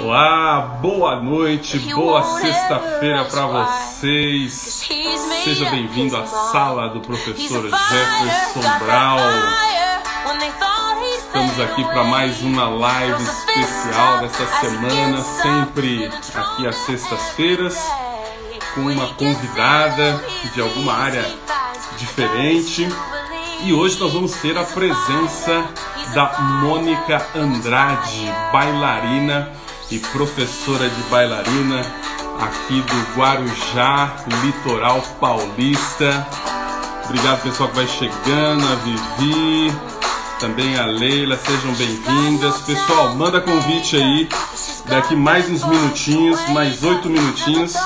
Olá, boa noite, boa sexta-feira para vocês. Seja bem-vindo à sala do professor Jefferson Brown. Estamos aqui para mais uma live especial dessa semana, sempre aqui às sextas-feiras, com uma convidada de alguma área diferente. E hoje nós vamos ter a presença da Mônica Andrade, bailarina e professora de bailarina aqui do Guarujá, litoral paulista. Obrigado, pessoal, que vai chegando, a Vivi, também a Leila, sejam bem-vindas. Pessoal, manda convite aí, daqui mais uns minutinhos, mais 8 minutinhos,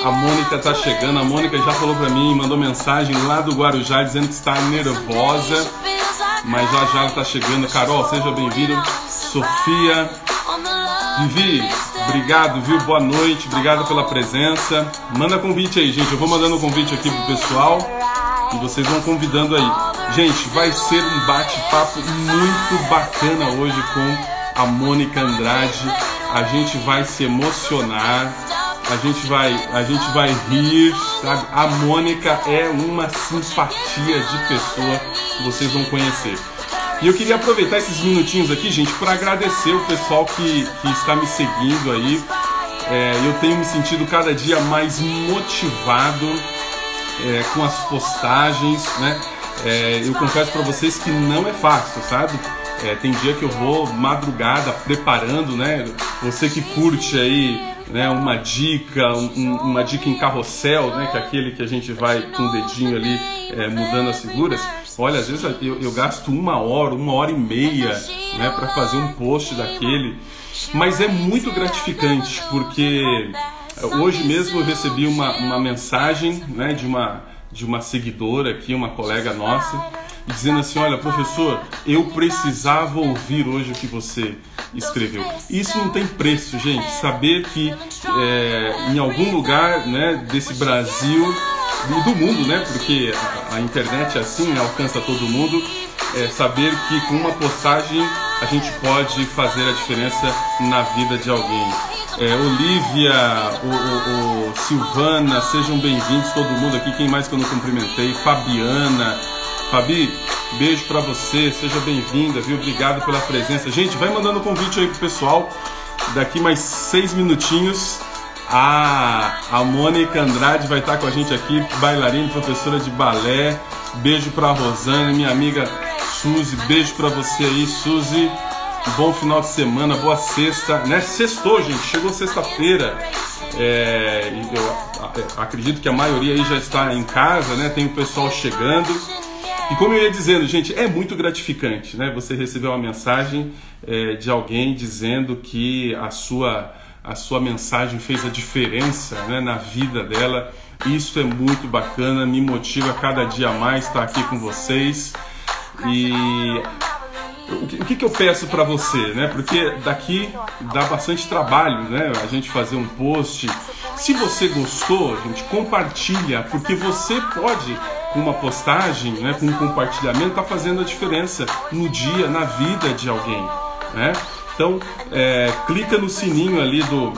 a Mônica tá chegando. A Mônica já falou pra mim, mandou mensagem lá do Guarujá dizendo que está nervosa, mas já ela tá chegando. Carol, seja bem-vinda. Sofia, Vivi, obrigado, viu? Boa noite, obrigado pela presença. Manda convite aí, gente. Eu vou mandando um convite aqui pro pessoal e vocês vão convidando aí. Gente, vai ser um bate-papo muito bacana hoje com a Mônica Andrade. A gente vai se emocionar, a gente vai rir, sabe? A Mônica é uma simpatia de pessoa que vocês vão conhecer. E eu queria aproveitar esses minutinhos aqui, gente, para agradecer o pessoal que está me seguindo aí. Eu tenho me sentido cada dia mais motivado com as postagens, né? Eu confesso para vocês que não é fácil, sabe? Tem dia que eu vou madrugada preparando, né? Você que curte aí, né, uma dica em carrossel, né, que é aquele que a gente vai com o dedinho ali mudando as figuras. Olha, às vezes eu gasto uma hora e meia, né, para fazer um post daquele, mas é muito gratificante, porque hoje mesmo eu recebi uma mensagem, né, de uma seguidora aqui, uma colega nossa, dizendo assim: olha, professor, eu precisava ouvir hoje o que você escreveu. Isso não tem preço, gente. Saber que em algum lugar, né, desse Brasil e do mundo, né, porque a internet é assim, alcança todo mundo, saber que com uma postagem a gente pode fazer a diferença na vida de alguém. Olivia, Silvana, sejam bem-vindos, todo mundo aqui. Quem mais que eu não cumprimentei? Fabiana. Fabi, beijo pra você, seja bem-vinda, viu? Obrigado pela presença. Gente, vai mandando convite aí pro pessoal. Daqui mais 6 minutinhos, a Mônica Andrade vai estar com a gente aqui, bailarina, professora de balé. Beijo pra Rosane, minha amiga Suzy, beijo pra você aí, Suzy. Bom final de semana, boa sexta, né? Sextou, gente, chegou sexta-feira. Eu acredito que a maioria aí já está em casa, né? Tem o pessoal chegando. E como eu ia dizendo, gente, é muito gratificante, né? Você receber uma mensagem de alguém dizendo que a sua mensagem fez a diferença, né, na vida dela. Isso é muito bacana, me motiva cada dia mais estar aqui com vocês. E o que eu peço para você, né? Porque daqui dá bastante trabalho, né? A gente fazer um post. Se você gostou, gente, compartilha, porque você pode, com uma postagem, né, com um compartilhamento, tá fazendo a diferença no dia, na vida de alguém, né? Então, clica no sininho ali do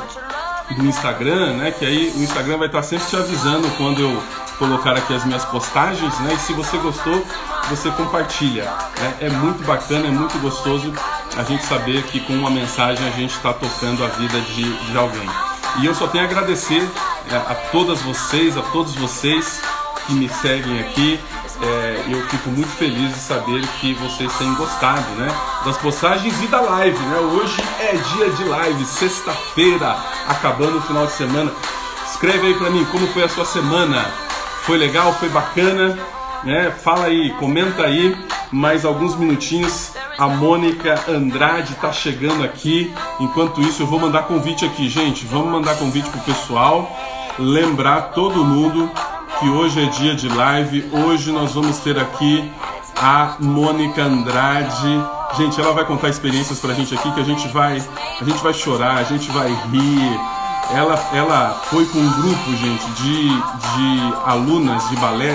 Instagram, né? Que aí o Instagram vai estar sempre te avisando quando eu colocar aqui as minhas postagens, né? E se você gostou, você compartilha, né? É muito bacana, é muito gostoso a gente saber que com uma mensagem a gente está tocando a vida de alguém. E eu só tenho a agradecer a todas vocês, a todos vocês que me seguem aqui. Eu fico muito feliz de saber que vocês têm gostado, né, das postagens e da live, né? Hoje é dia de live, sexta-feira, acabando o final de semana. Escreve aí pra mim como foi a sua semana. Foi legal? Foi bacana? Né? Fala aí, comenta aí. Mais alguns minutinhos, a Mônica Andrade tá chegando aqui. Enquanto isso, eu vou mandar convite aqui, gente. Vamos mandar convite pro pessoal. Lembrar todo mundo que hoje é dia de live. Hoje nós vamos ter aqui a Mônica Andrade. Gente, ela vai contar experiências pra gente aqui que a gente vai chorar, a gente vai rir. Ela foi com um grupo, gente, de alunas de balé,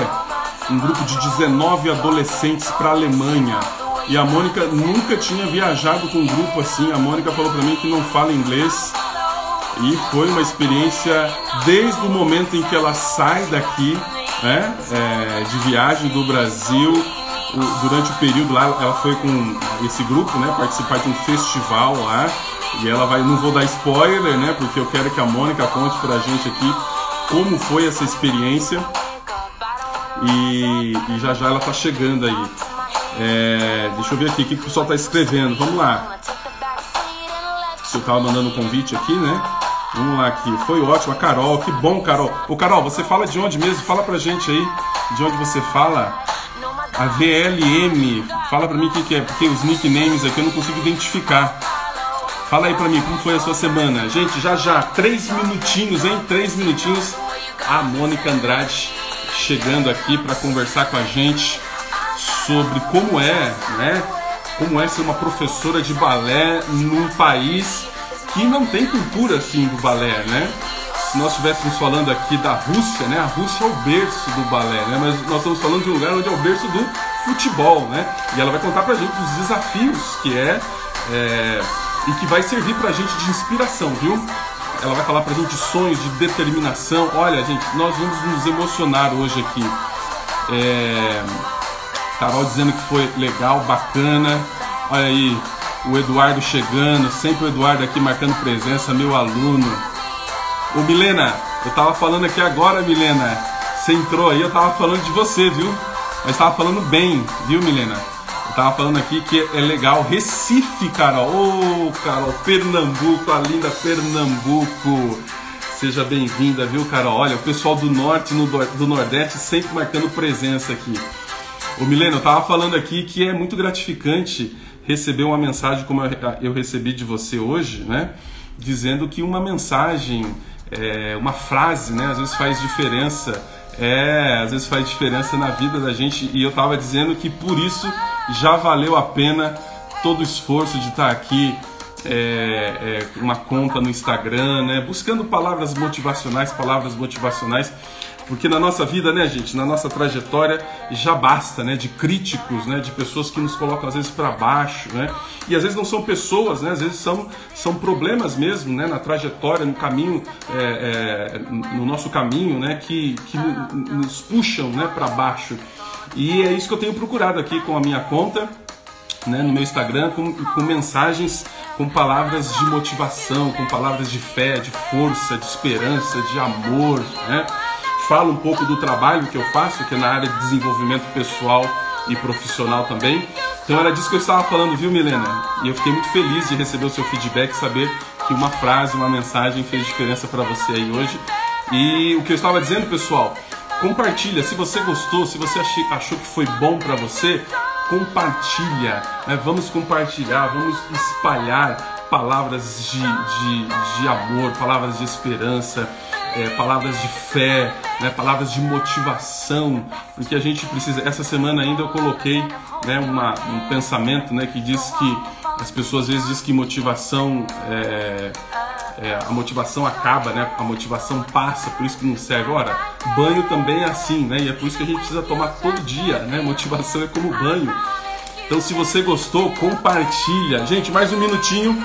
um grupo de 19 adolescentes para a Alemanha. E a Mônica nunca tinha viajado com um grupo assim. A Mônica falou para mim que não fala inglês, E foi uma experiência desde o momento em que ela sai daqui, né, de viagem do Brasil. Durante o período lá, ela foi com esse grupo, né, participar de um festival lá. E ela vai, não vou dar spoiler, né, porque eu quero que a Mônica conte pra gente aqui como foi essa experiência. E já já ela tá chegando aí. Deixa eu ver aqui o que o pessoal tá escrevendo. Vamos lá. Você tava mandando um convite aqui, né? Vamos lá aqui. Foi ótimo. A Carol, que bom, Carol. Ô, Carol, você fala de onde mesmo? Fala pra gente aí de onde você fala. A VLM. Fala pra mim o que é, porque os nicknames aqui eu não consigo identificar. Fala aí pra mim, como foi a sua semana? Gente, já, 3 minutinhos, hein? 3 minutinhos. A Mônica Andrade chegando aqui para conversar com a gente sobre como é, né? Como é ser uma professora de balé num país que não tem cultura assim do balé, né? Se nós estivéssemos falando aqui da Rússia, né? A Rússia é o berço do balé, né? Mas nós estamos falando de um lugar onde é o berço do futebol, né? E ela vai contar pra gente os desafios que e que vai servir pra gente de inspiração, viu? Ela vai falar pra gente de sonhos, de determinação. Olha, gente, nós vamos nos emocionar hoje aqui. Carol dizendo que foi legal, bacana. Olha aí, o Eduardo chegando, sempre o Eduardo aqui marcando presença, meu aluno. Ô Milena, eu tava falando aqui agora, Milena. Você entrou aí, eu tava falando de você, viu? Mas tava falando bem, viu, Milena? Tava falando aqui que é legal. Recife, Carol. Ô, Carol, Pernambuco, a linda Pernambuco. Seja bem-vinda, viu, Carol? Olha, o pessoal do norte e do nordeste sempre marcando presença aqui. Ô, Milena, eu tava falando aqui que é muito gratificante receber uma mensagem como eu recebi de você hoje, né? Dizendo que uma mensagem, uma frase, né? Às vezes faz diferença. Às vezes faz diferença na vida da gente. E eu tava dizendo que por isso já valeu a pena todo o esforço de estar aqui, uma conta no Instagram, né? Buscando palavras motivacionais, porque na nossa vida, né, gente, na nossa trajetória já basta, né, de críticos, né, de pessoas que nos colocam às vezes para baixo, né? E às vezes não são pessoas, né? Às vezes são problemas mesmo, né, na trajetória, no caminho, no nosso caminho, né, que nos puxam, né, para baixo. E é isso que eu tenho procurado aqui com a minha conta, né, no meu Instagram, com mensagens, com palavras de motivação, com palavras de fé, de força, de esperança, de amor, né? Falo um pouco do trabalho que eu faço, que é na área de desenvolvimento pessoal e profissional também. Então era disso que eu estava falando, viu, Milena? E eu fiquei muito feliz de receber o seu feedback, saber que uma frase, uma mensagem fez diferença para você aí hoje. E o que eu estava dizendo, pessoal, compartilha. Se você gostou, se você achou que foi bom para você, compartilha, né? Vamos compartilhar, vamos espalhar palavras de amor, palavras de esperança, palavras de fé, né? Palavras de motivação, porque a gente precisa. Essa semana ainda eu coloquei, né, um pensamento, né, que diz que as pessoas às vezes dizem que motivação a motivação acaba, né? A motivação passa, por isso que não serve. Ora, banho também é assim, né? E é por isso que a gente precisa tomar todo dia, né? Motivação é como banho. Então, se você gostou, compartilha. Gente, mais um minutinho.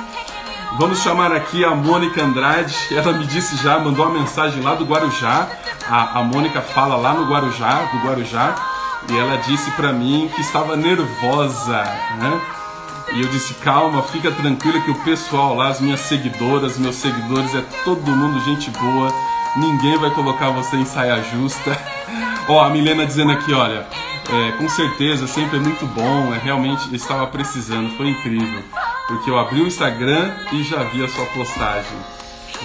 Vamos chamar aqui a Mônica Andrade. Ela me disse já, mandou uma mensagem lá do Guarujá. A Mônica fala lá no Guarujá, do Guarujá. E ela disse pra mim que estava nervosa, né? E eu disse, calma, fica tranquila que o pessoal lá, as minhas seguidoras, meus seguidores, é todo mundo gente boa. Ninguém vai colocar você em saia justa. Ó, a Milena dizendo aqui, olha, com certeza, sempre é muito bom, realmente eu estava precisando, foi incrível. Porque eu abri o Instagram e já vi a sua postagem.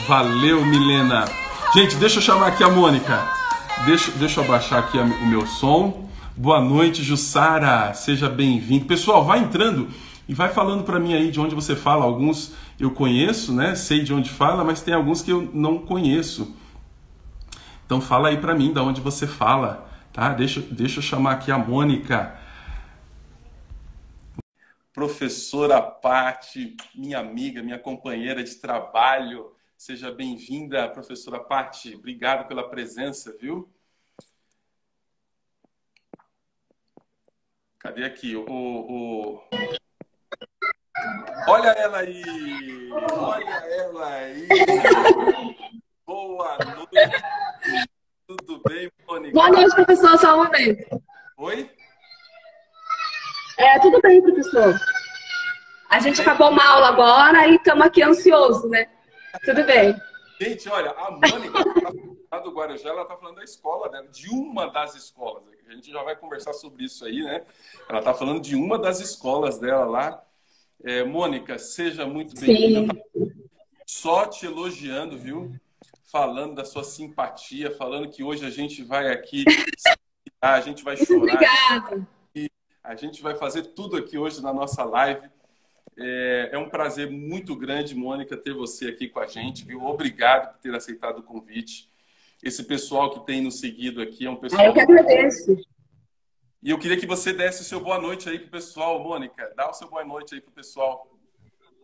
Valeu, Milena. Gente, deixa eu chamar aqui a Mônica. Deixa eu abaixar aqui o meu som. Boa noite, Jussara, seja bem-vindo. Pessoal, vai entrando e vai falando para mim aí de onde você fala. Alguns eu conheço, né? Sei de onde fala, mas tem alguns que eu não conheço. Então fala aí para mim de onde você fala, tá? Deixa eu chamar aqui a Mônica. Professora Paty, minha amiga, minha companheira de trabalho. Seja bem-vinda, professora Paty. Obrigado pela presença, viu? Cadê aqui? Olha ela aí! Olha ela aí! Boa noite! Tudo bem, Mônica? Boa noite, professor. Só um momento. Oi? Tudo bem, professor. A Tudo gente bem? acabou uma aula agora e estamos aqui ansiosos, né? Tudo bem. Gente, olha, a Mônica lá do Guarujá, ela está falando da escola dela, de uma das escolas. A gente já vai conversar sobre isso aí, né? Ela está falando de uma das escolas dela lá. Mônica, seja muito bem-vinda. Sim. Só te elogiando, viu? Falando da sua simpatia, falando que hoje a gente vai aqui, a gente vai Muito chorar, obrigada. a gente vai fazer tudo aqui hoje na nossa live. É um prazer muito grande, Mônica, ter você aqui com a gente, viu? Obrigado por ter aceitado o convite. Esse pessoal que tem nos seguido aqui é um pessoal... Eu que agradeço. E eu queria que você desse o seu boa noite aí pro pessoal, Mônica. Dá o seu boa noite aí pro pessoal.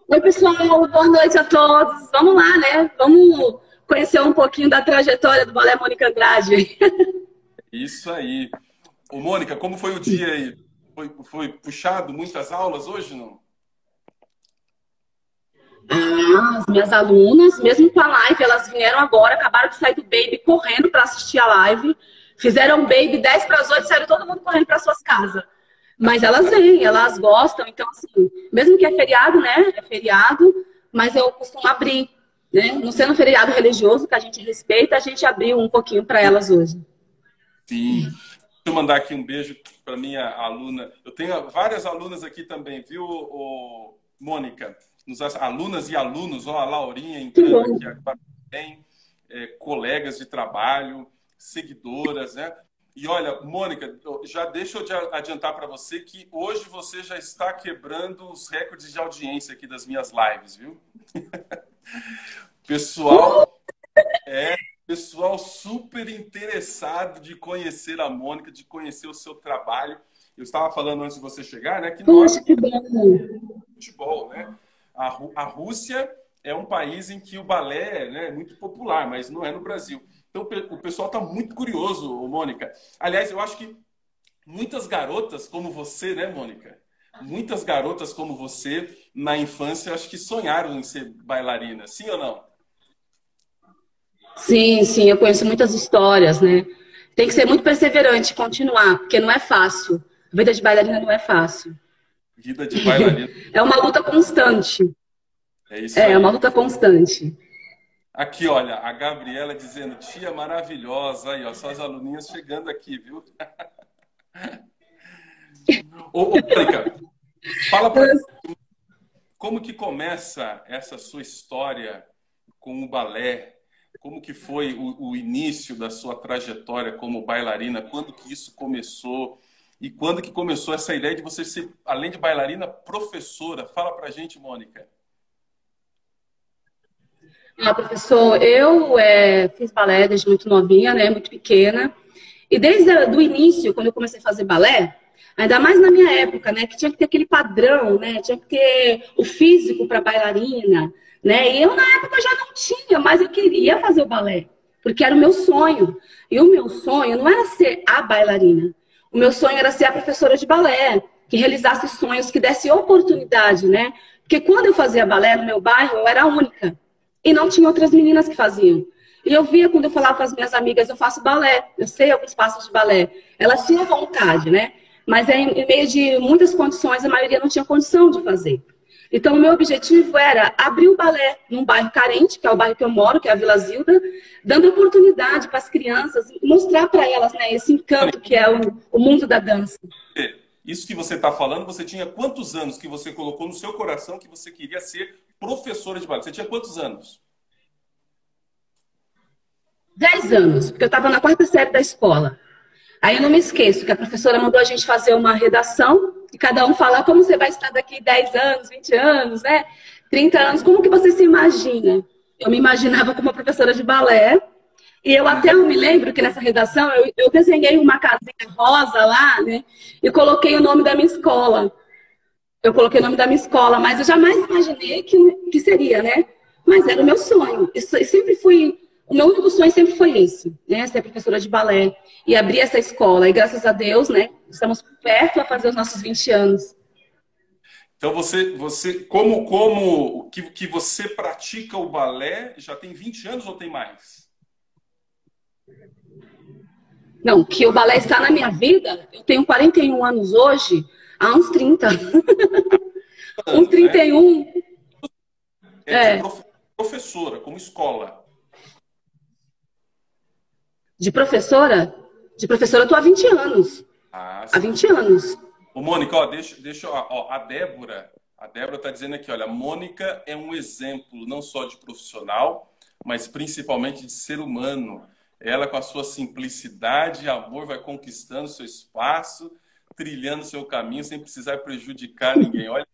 Oi, pessoal. Boa noite a todos. Vamos lá, né? Vamos conhecer um pouquinho da trajetória do Balé Mônica Andrade. Isso aí. Ô, Mônica, como foi o dia aí? Foi puxado muitas aulas hoje, não? As minhas alunas, mesmo com a live, elas vieram agora, acabaram de sair do Baby correndo para assistir a live. Fizeram Baby 10 para as 8, saíram todo mundo correndo para suas casas. Mas elas vêm, elas gostam. Então, assim, mesmo que é feriado, né? É feriado, mas eu costumo abrir, né? Não sendo feriado religioso, que a gente respeita, a gente abriu um pouquinho para elas hoje. Sim. Deixa eu mandar aqui um beijo para minha aluna. Eu tenho várias alunas aqui também, viu, Mônica? Alunas e alunos, ó, a Laurinha entrando aqui agora também, colegas de trabalho, seguidoras, né? E olha, Mônica, já deixa eu adiantar para você que hoje você já está quebrando os recordes de audiência aqui das minhas lives, viu? Pessoal super interessado de conhecer a Mônica, de conhecer o seu trabalho. Eu estava falando antes de você chegar, né? Que Poxa, que bom. Futebol, né? A Rússia é um país em que o balé, né, é muito popular, mas não é no Brasil. Então o pessoal está muito curioso, Mônica. Aliás, eu acho que muitas garotas como você, né, Mônica? Muitas garotas como você, na infância, acho que sonharam em ser bailarina. Sim ou não? Sim, sim, eu conheço muitas histórias, né? Tem que ser muito perseverante, continuar, porque não é fácil. A vida de bailarina não é fácil. Vida de bailarina. É uma luta constante. É isso aí. É uma luta constante. Aqui, olha, a Gabriela dizendo, tia maravilhosa. Aí, ó, só as aluninhas chegando aqui, viu? Ô, Mônica, fala pra mim, como que começa essa sua história com o balé? Como que foi o início da sua trajetória como bailarina? Quando que isso começou? E quando que começou essa ideia de você ser, além de bailarina, professora? Fala pra gente, Mônica. Professor, eu fiz balé desde muito novinha, né, muito pequena. E desde o início, quando eu comecei a fazer balé, ainda mais na minha época, né, que tinha que ter aquele padrão, né, tinha que ter o físico para bailarina, né, e eu na época já não tinha, mas eu queria fazer o balé, porque era o meu sonho. E o meu sonho não era ser a bailarina, o meu sonho era ser a professora de balé, que realizasse sonhos, que desse oportunidade, né, porque quando eu fazia balé no meu bairro, eu era a única. E não tinha outras meninas que faziam. E eu via quando eu falava com as minhas amigas, eu faço balé, eu sei alguns passos de balé. Elas tinham vontade, né? Mas em meio de muitas condições, a maioria não tinha condição de fazer. Então, o meu objetivo era abrir o balé num bairro carente, que é o bairro que eu moro, que é a Vila Zilda, dando oportunidade para as crianças, mostrar para elas, né, esse encanto que é o mundo da dança. Isso que você está falando, você tinha quantos anos que você colocou no seu coração que você queria ser professora de balé? Você tinha quantos anos? 10 anos, porque eu estava na 4ª série da escola. Aí eu não me esqueço que a professora mandou a gente fazer uma redação e cada um falar como você vai estar daqui 10 anos, 20 anos, né? 30 anos, como que você se imagina? Eu me imaginava como uma professora de balé. E eu até me lembro que nessa redação eu desenhei uma casinha rosa lá, né? E coloquei o nome da minha escola. Eu coloquei o nome da minha escola, mas eu jamais imaginei que seria, né? Mas era o meu sonho. O meu único sonho sempre foi esse, né? Ser professora de balé e abrir essa escola. E graças a Deus, né? Estamos perto a fazer os nossos 20 anos. Então como que você pratica o balé já tem 20 anos ou tem mais? Não, que o balé está na minha vida, eu tenho 41 anos hoje, há uns 30. Uns 31. Né? É de professora, como escola. De professora? De professora eu tô há 20 anos. Ah, há 20 anos. Ô, Mônica, ó, a Débora tá dizendo aqui, olha, a Mônica é um exemplo não só de profissional, mas principalmente de ser humano. Ela, com a sua simplicidade e amor, vai conquistando seu espaço, trilhando seu caminho sem precisar prejudicar ninguém. Olha,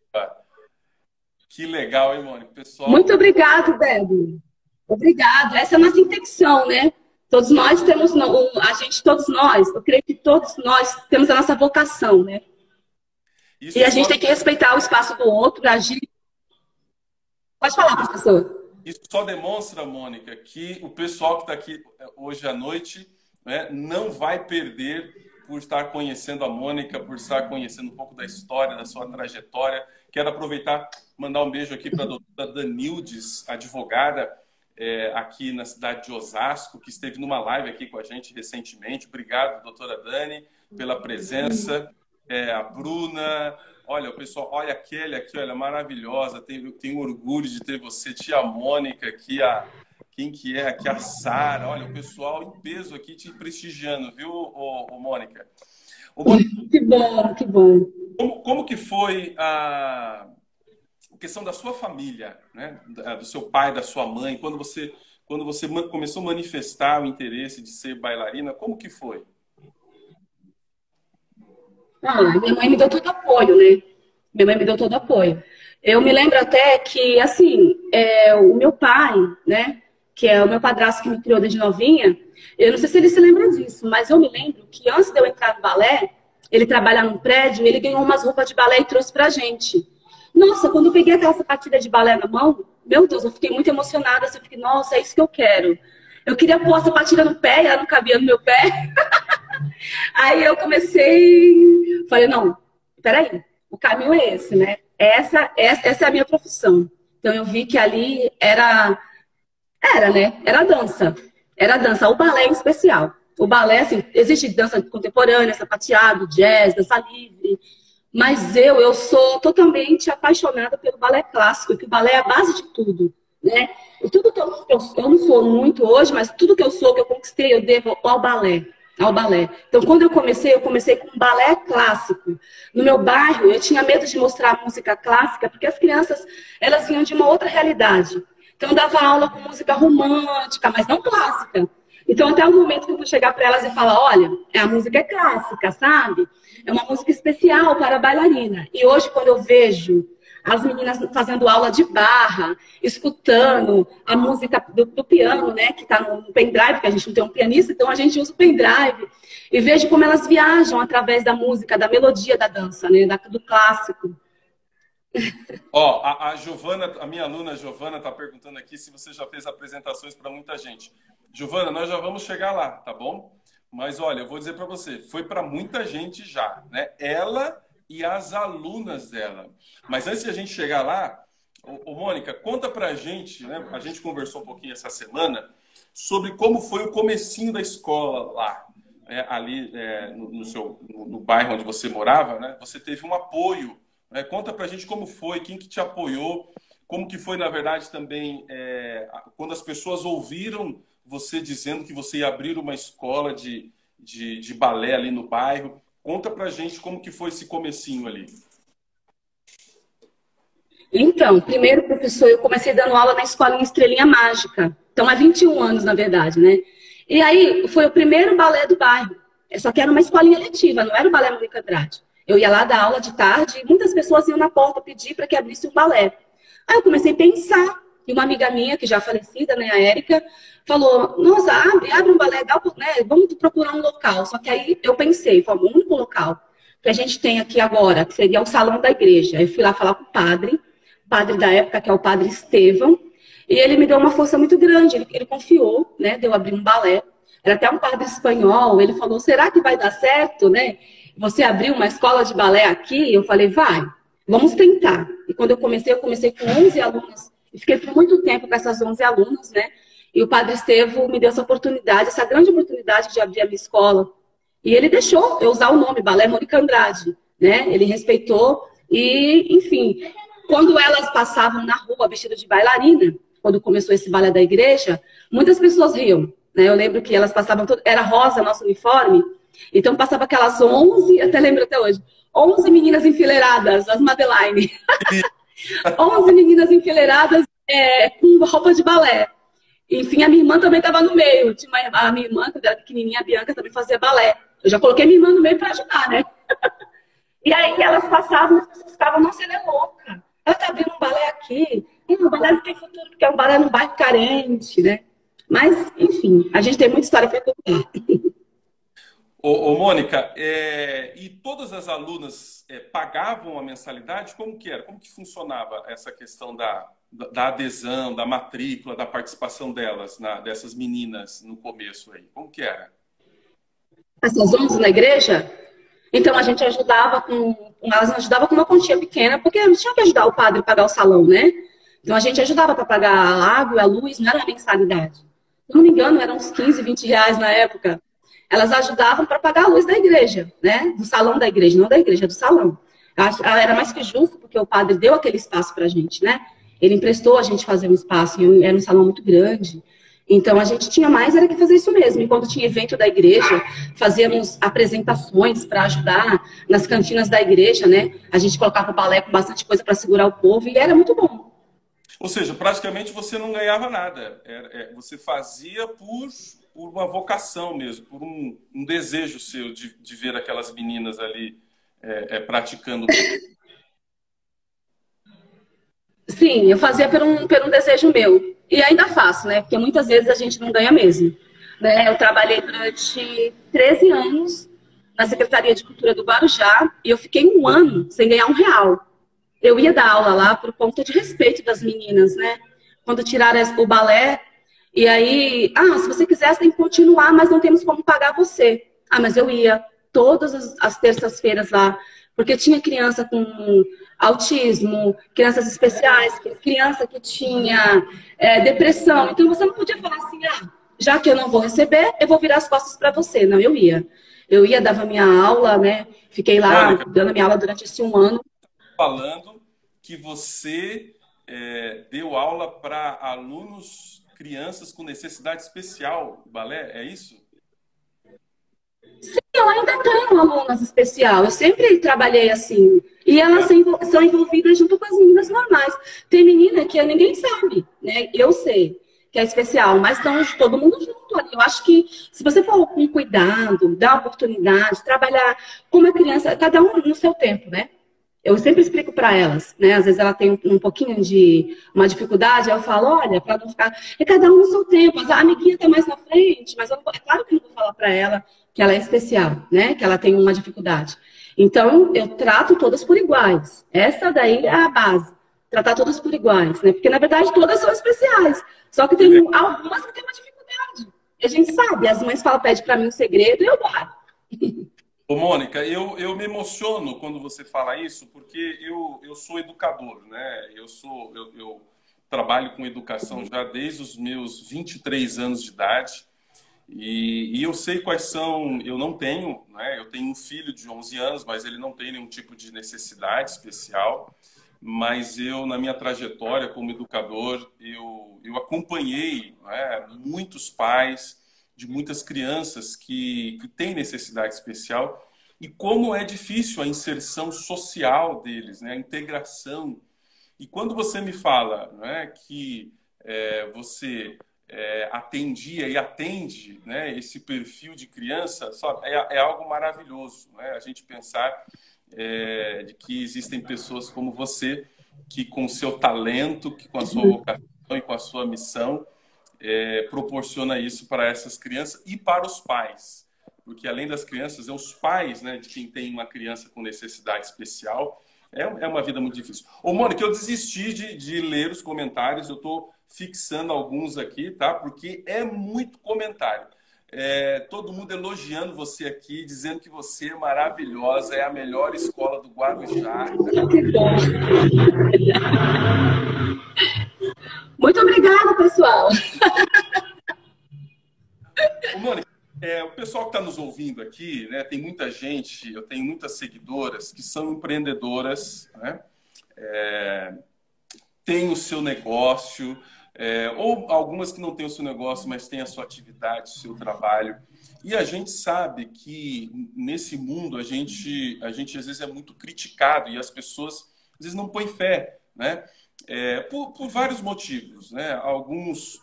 que legal, hein, Mônica? Pessoal... Muito obrigado, Débora. Obrigado. Essa é a nossa intenção, né? Todos nós temos, todos nós, eu creio que todos nós temos a nossa vocação, né? E a gente tem que respeitar o espaço do outro, agir. Pode falar, professor. Isso só demonstra, Mônica, que o pessoal que está aqui hoje à noite, né, não vai perder por estar conhecendo a Mônica, por estar conhecendo um pouco da história, da sua trajetória. Quero aproveitar e mandar um beijo aqui para a doutora Danildes, advogada aqui na cidade de Osasco, que esteve numa live aqui com a gente recentemente. Obrigado, doutora Dani, pela presença. A Bruna, olha, o pessoal, olha a Kelly aqui, olha, maravilhosa, tenho orgulho de ter você, tia Mônica aqui, quem que é aqui, a Sara, olha, o pessoal em peso aqui te prestigiando, viu, Mônica? Mônica? Que bom, que bom. Como que foi a questão da sua família, né? Do seu pai, da sua mãe, quando você começou a manifestar o interesse de ser bailarina, como que foi? Minha mãe me deu todo apoio, né? Minha mãe me deu todo apoio. Eu me lembro até que, assim, o meu pai, né? Que é o meu padrasto que me criou desde novinha, eu não sei se ele se lembra disso, mas eu me lembro que antes de eu entrar no balé, ele trabalha num prédio, ele ganhou umas roupas de balé e trouxe pra gente. Nossa, quando eu peguei aquela sapatilha de balé na mão, meu Deus, eu fiquei muito emocionada. Assim, eu fiquei, nossa, é isso que eu quero. Eu queria pôr a sapatilha no pé e ela não cabia no meu pé. Aí eu comecei, falei, não, peraí, o caminho é esse, né? Essa é a minha profissão. Então eu vi que ali né? Era dança. Era dança, o balé em especial. O balé, assim, existe dança contemporânea, sapateado, jazz, dança livre. Mas eu sou totalmente apaixonada pelo balé clássico, que o balé é a base de tudo, né? E tudo que eu não sou muito hoje, mas tudo que eu sou, que eu conquistei, eu devo ao balé. Então, quando eu comecei com balé clássico. No meu bairro, eu tinha medo de mostrar música clássica, porque as crianças, elas vinham de uma outra realidade. Então, eu dava aula com música romântica, mas não clássica. Então, até o momento que eu fui chegar para elas e falar, olha, a música é clássica, sabe? É uma música especial para a bailarina. E hoje, quando eu vejo as meninas fazendo aula de barra, escutando a música do piano, né, que está no pendrive, que a gente não tem um pianista, então a gente usa o pendrive. E vejo como elas viajam através da música, da melodia da dança, né, do clássico. Ó, a Giovana, a minha aluna Giovana está perguntando aqui se você já fez apresentações para muita gente. Giovana, nós já vamos chegar lá, tá bom? Mas olha, eu vou dizer para você, foi para muita gente já, né? Ela e as alunas dela. Mas antes de a gente chegar lá, Mônica, conta pra gente, né? A gente conversou um pouquinho essa semana sobre como foi o comecinho da escola lá, né? Ali no bairro onde você morava, né? Você teve um apoio, né? Conta pra gente como foi, quem que te apoiou, como que foi, na verdade, também quando as pessoas ouviram você dizendo que você ia abrir uma escola de balé ali no bairro. Conta pra gente como que foi esse comecinho ali. Então, primeiro, professor, eu comecei dando aula na escolinha Estrelinha Mágica. Então, há 21 anos, na verdade, né? E aí, foi o primeiro balé do bairro. Só que era uma escolinha letiva, não era o balé Mônica Andrade. Eu ia lá dar aula de tarde e muitas pessoas iam na porta pedir para que abrisse um balé. Aí eu comecei a pensar. E uma amiga minha, que já é falecida, né, a Érica, falou, nossa, abre um balé, né, vamos procurar um local. Só que aí eu pensei, foi o único local que a gente tem aqui agora, que seria o salão da igreja. Aí eu fui lá falar com o padre da época, que é o padre Estevão, e ele me deu uma força muito grande, ele confiou, né, de eu abrir um balé. Era até um padre espanhol, ele falou, será que vai dar certo, né, você abrir uma escola de balé aqui? Eu falei, vai. vamos tentar. E quando eu comecei com 11 alunas, e fiquei por muito tempo com essas 11 alunas, né? E o Padre Estevão me deu essa oportunidade, essa grande oportunidade de abrir a minha escola. E ele deixou eu usar o nome, Balé Mônica Andrade, né? Ele respeitou e, enfim, quando elas passavam na rua vestidas de bailarina, quando começou esse balé da igreja, muitas pessoas riam, né? Eu lembro que elas passavam, era rosa nosso uniforme, então passava aquelas 11, até lembro até hoje, 11 meninas enfileiradas, as Madeline. 11 meninas enfileiradas com roupa de balé. Enfim, a minha irmã também estava no meio. A minha irmã, quando era pequenininha, a Bianca, também fazia balé. Eu já coloquei minha irmã no meio para ajudar, né? E aí elas passavam, as pessoas ficavam, nossa, ela é louca. Ela está abrindo um balé aqui. E o balé não tem futuro, porque é um balé num bairro carente, né? Mas, enfim, a gente tem muita história para contar. Mônica, e todas as alunas pagavam a mensalidade? Como que era? Como que funcionava essa questão da adesão, da matrícula, da participação delas, dessas meninas no começo aí? Como que era? Essas 11 na igreja? Então a gente ajudava elas ajudavam com uma quantia pequena, porque a gente tinha que ajudar o padre a pagar o salão, né? Então a gente ajudava para pagar a água, a luz, não era uma mensalidade. Se não me engano, eram uns 15, 20 reais na época. Elas ajudavam para pagar a luz da igreja, né? Do salão da igreja, não da igreja, do salão. Era mais que justo, porque o padre deu aquele espaço para a gente, né? Ele emprestou a gente fazer um espaço, e era um salão muito grande. Então, a gente tinha mais, era que fazer isso mesmo. E quando tinha evento da igreja, fazíamos apresentações para ajudar nas cantinas da igreja, né? A gente colocava o balé com bastante coisa para segurar o povo, e era muito bom. Ou seja, praticamente você não ganhava nada. Você fazia por uma vocação mesmo, por um desejo seu de ver aquelas meninas ali praticando. Sim, eu fazia por um desejo meu. E ainda faço, né? Porque muitas vezes a gente não ganha mesmo. Né? Eu trabalhei durante 13 anos na Secretaria de Cultura do Guarujá e eu fiquei um ano sem ganhar R$1. Eu ia dar aula lá por conta de respeito das meninas, né? Quando tiraram o balé, e aí, se você quiser, você tem que continuar, mas não temos como pagar você. Mas eu ia todas as terças-feiras lá, porque tinha criança com autismo, crianças especiais, criança que tinha depressão. Então você não podia falar assim, já que eu não vou receber, eu vou virar as costas para você. Não, eu ia. Eu ia, dava minha aula, né? Fiquei lá dando minha aula durante esse um ano. Falando que você deu aula para alunos, crianças com necessidade especial, balé, é isso? Sim, eu ainda tenho alunas especial. Eu sempre trabalhei assim. E elas são envolvidas junto com as meninas normais. Tem menina que ninguém sabe, né? Eu sei que é especial, mas estão todo mundo junto ali. Eu acho que se você for com cuidado, dar uma oportunidade, trabalhar com uma criança, cada um no seu tempo, né? Eu sempre explico para elas, né? Às vezes ela tem um pouquinho de uma dificuldade, eu falo, olha, para não ficar... É cada um no seu tempo. A amiguinha está mais na frente, mas é claro que eu não vou falar para ela que ela é especial, né? Que ela tem uma dificuldade. Então, eu trato todas por iguais. Essa daí é a base. Tratar todas por iguais, né? Porque, na verdade, todas são especiais. Só que tem algumas que têm uma dificuldade. E a gente sabe, as mães pedem para mim um segredo e eu guardo. Ô, Mônica, eu me emociono quando você fala isso, porque eu sou educador, né? Eu trabalho com educação já desde os meus 23 anos de idade. E eu sei quais são... Eu não tenho, né? Eu tenho um filho de 11 anos, mas ele não tem nenhum tipo de necessidade especial. Mas eu, na minha trajetória como educador, eu acompanhei, né, muitos pais de muitas crianças que têm necessidade especial e como é difícil a inserção social deles, né, a integração. E quando você me fala, né, que você atendia e atende, né, esse perfil de criança, é algo maravilhoso, né? A gente pensar de que existem pessoas como você que com o seu talento, que com a sua vocação e com a sua missão proporciona isso para essas crianças e para os pais. Porque além das crianças, os pais, né, de quem tem uma criança com necessidade especial, é uma vida muito difícil. Ô, Mônica, eu desisti de ler os comentários, eu estou fixando alguns aqui, tá? Porque é muito comentário. Todo mundo elogiando você aqui, dizendo que você é maravilhosa, é a melhor escola do Guarujá. Que bom. Muito obrigada, pessoal. Ô, Mônica, o pessoal que está nos ouvindo aqui, né, tem muita gente, eu tenho muitas seguidoras que são empreendedoras, né? Tem o seu negócio, ou algumas que não têm o seu negócio, mas têm a sua atividade, o seu trabalho. E a gente sabe que nesse mundo a gente às vezes é muito criticado e as pessoas às vezes não põem fé, né? Por vários motivos, né? Alguns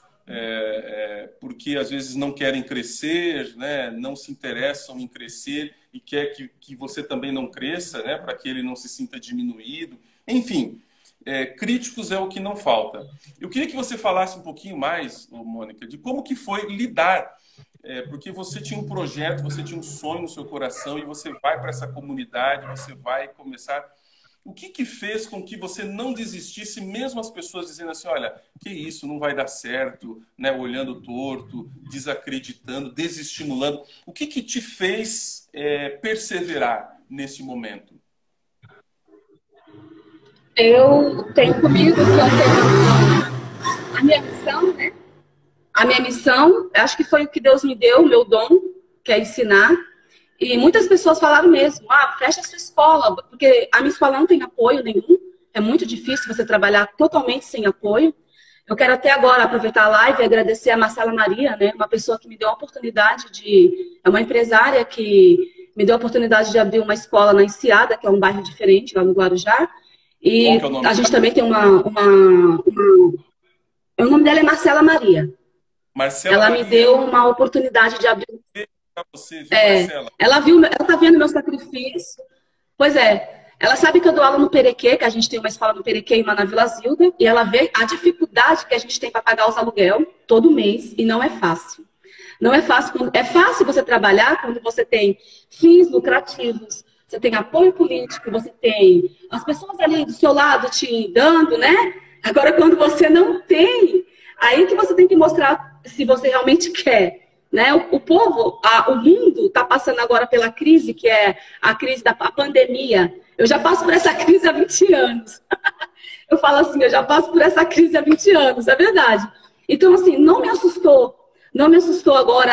porque às vezes não querem crescer, né? Não se interessam em crescer e quer que você também não cresça, né? Para que ele não se sinta diminuído. Enfim, críticos é o que não falta. Eu queria que você falasse um pouquinho mais, Mônica, de como que foi lidar, porque você tinha um projeto, você tinha um sonho no seu coração e você vai para essa comunidade, você vai começar. O que fez com que você não desistisse, mesmo as pessoas dizendo assim, olha, que isso, não vai dar certo, né? Olhando torto, desacreditando, desestimulando. O que te fez perseverar nesse momento? Eu tenho comigo que eu tenho a minha missão, né? A minha missão, acho que foi o que Deus me deu, o meu dom, que é ensinar. E muitas pessoas falaram mesmo, fecha a sua escola, porque a minha escola não tem apoio nenhum. É muito difícil você trabalhar totalmente sem apoio. Eu quero até agora aproveitar a live e agradecer a Marcela Maria, né? Uma pessoa que me deu a oportunidade é uma empresária que me deu a oportunidade de abrir uma escola na Enseada, que é um bairro diferente, lá no Guarujá. E a gente também tem o nome dela é Marcela Maria. Ela me deu uma oportunidade de abrir. Você, viu, Marcela? Ela tá vendo meu sacrifício. Pois é. Ela sabe que eu dou aula no Perequê, que a gente tem uma escola no Perequê na Vila Zilda, e ela vê a dificuldade que a gente tem para pagar os aluguel todo mês, e não é fácil. Não é fácil. É fácil você trabalhar quando você tem fins lucrativos, você tem apoio político, você tem as pessoas ali do seu lado te dando, né? Agora, quando você não tem, aí que você tem que mostrar se você realmente quer. Né? O povo, o mundo está passando agora pela crise, que é a crise da pandemia. Eu já passo por essa crise há 20 anos. Eu falo assim, eu já passo por essa crise há 20 anos, é verdade. Então, assim, não me assustou. Não me assustou agora,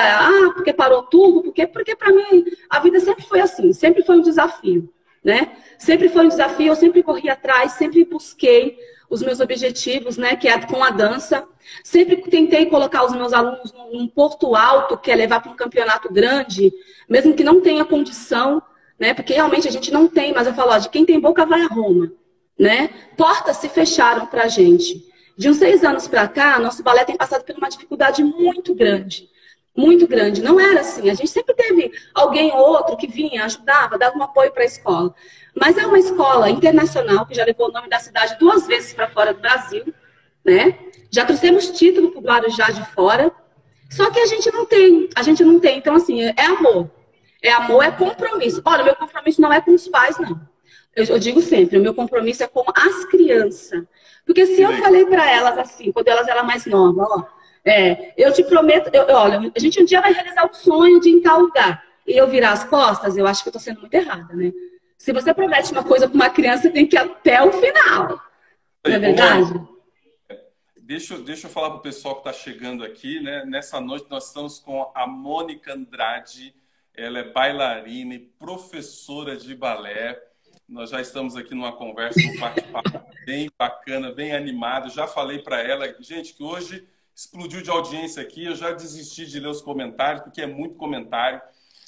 porque parou tudo, porque para mim a vida sempre foi assim, sempre foi um desafio, né? Sempre foi um desafio, eu sempre corri atrás, sempre busquei os meus objetivos, né, que é com a dança. Sempre tentei colocar os meus alunos num porto alto, que é levar para um campeonato grande, mesmo que não tenha condição, né, porque realmente a gente não tem, mas eu falo, de quem tem boca vai a Roma, né? Portas se fecharam para a gente. De uns 6 anos para cá, nosso balé tem passado por uma dificuldade muito grande. Muito grande. Não era assim. A gente sempre teve alguém ou outro que vinha, ajudava, dava um apoio para a escola. Mas é uma escola internacional que já levou o nome da cidade 2 vezes para fora do Brasil, né? Já trouxemos título para o Guarujá de fora. Só que a gente não tem. A gente não tem. Então, assim, é amor. É amor, é compromisso. Olha, meu compromisso não é com os pais, não. Eu digo sempre, o meu compromisso é com as crianças. Porque se eu falei para elas assim, quando elas eram mais novas, eu te prometo, olha, a gente um dia vai realizar o sonho de ir em tal lugar. E eu virar as costas, eu acho que eu estou sendo muito errada, né? Se você promete uma coisa para uma criança, você tem que ir até o final. Não é verdade? Deixa eu falar para o pessoal que está chegando aqui, né? Nessa noite nós estamos com a Mônica Andrade. Ela é bailarina e professora de balé. Nós já estamos aqui numa conversa, num bate-papo bem bacana, bem animado. Já falei para ela, gente, que hoje explodiu de audiência aqui. Eu já desisti de ler os comentários, porque é muito comentário.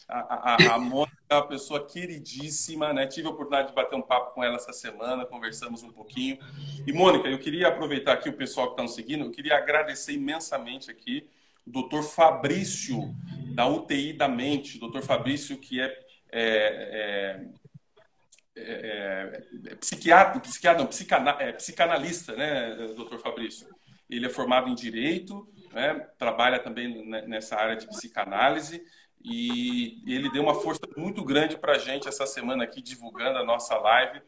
A Mônica é uma pessoa queridíssima, né? Tive a oportunidade de bater um papo com ela essa semana, conversamos um pouquinho. E, Mônica, eu queria aproveitar aqui o pessoal que está nos seguindo, eu queria agradecer imensamente aqui o doutor Fabrício, da UTI da Mente. Doutor Fabrício, que psicanalista, né, doutor Fabrício? Ele é formado em Direito, né, trabalha também nessa área de psicanálise e ele deu uma força muito grande para a gente essa semana aqui, divulgando a nossa live.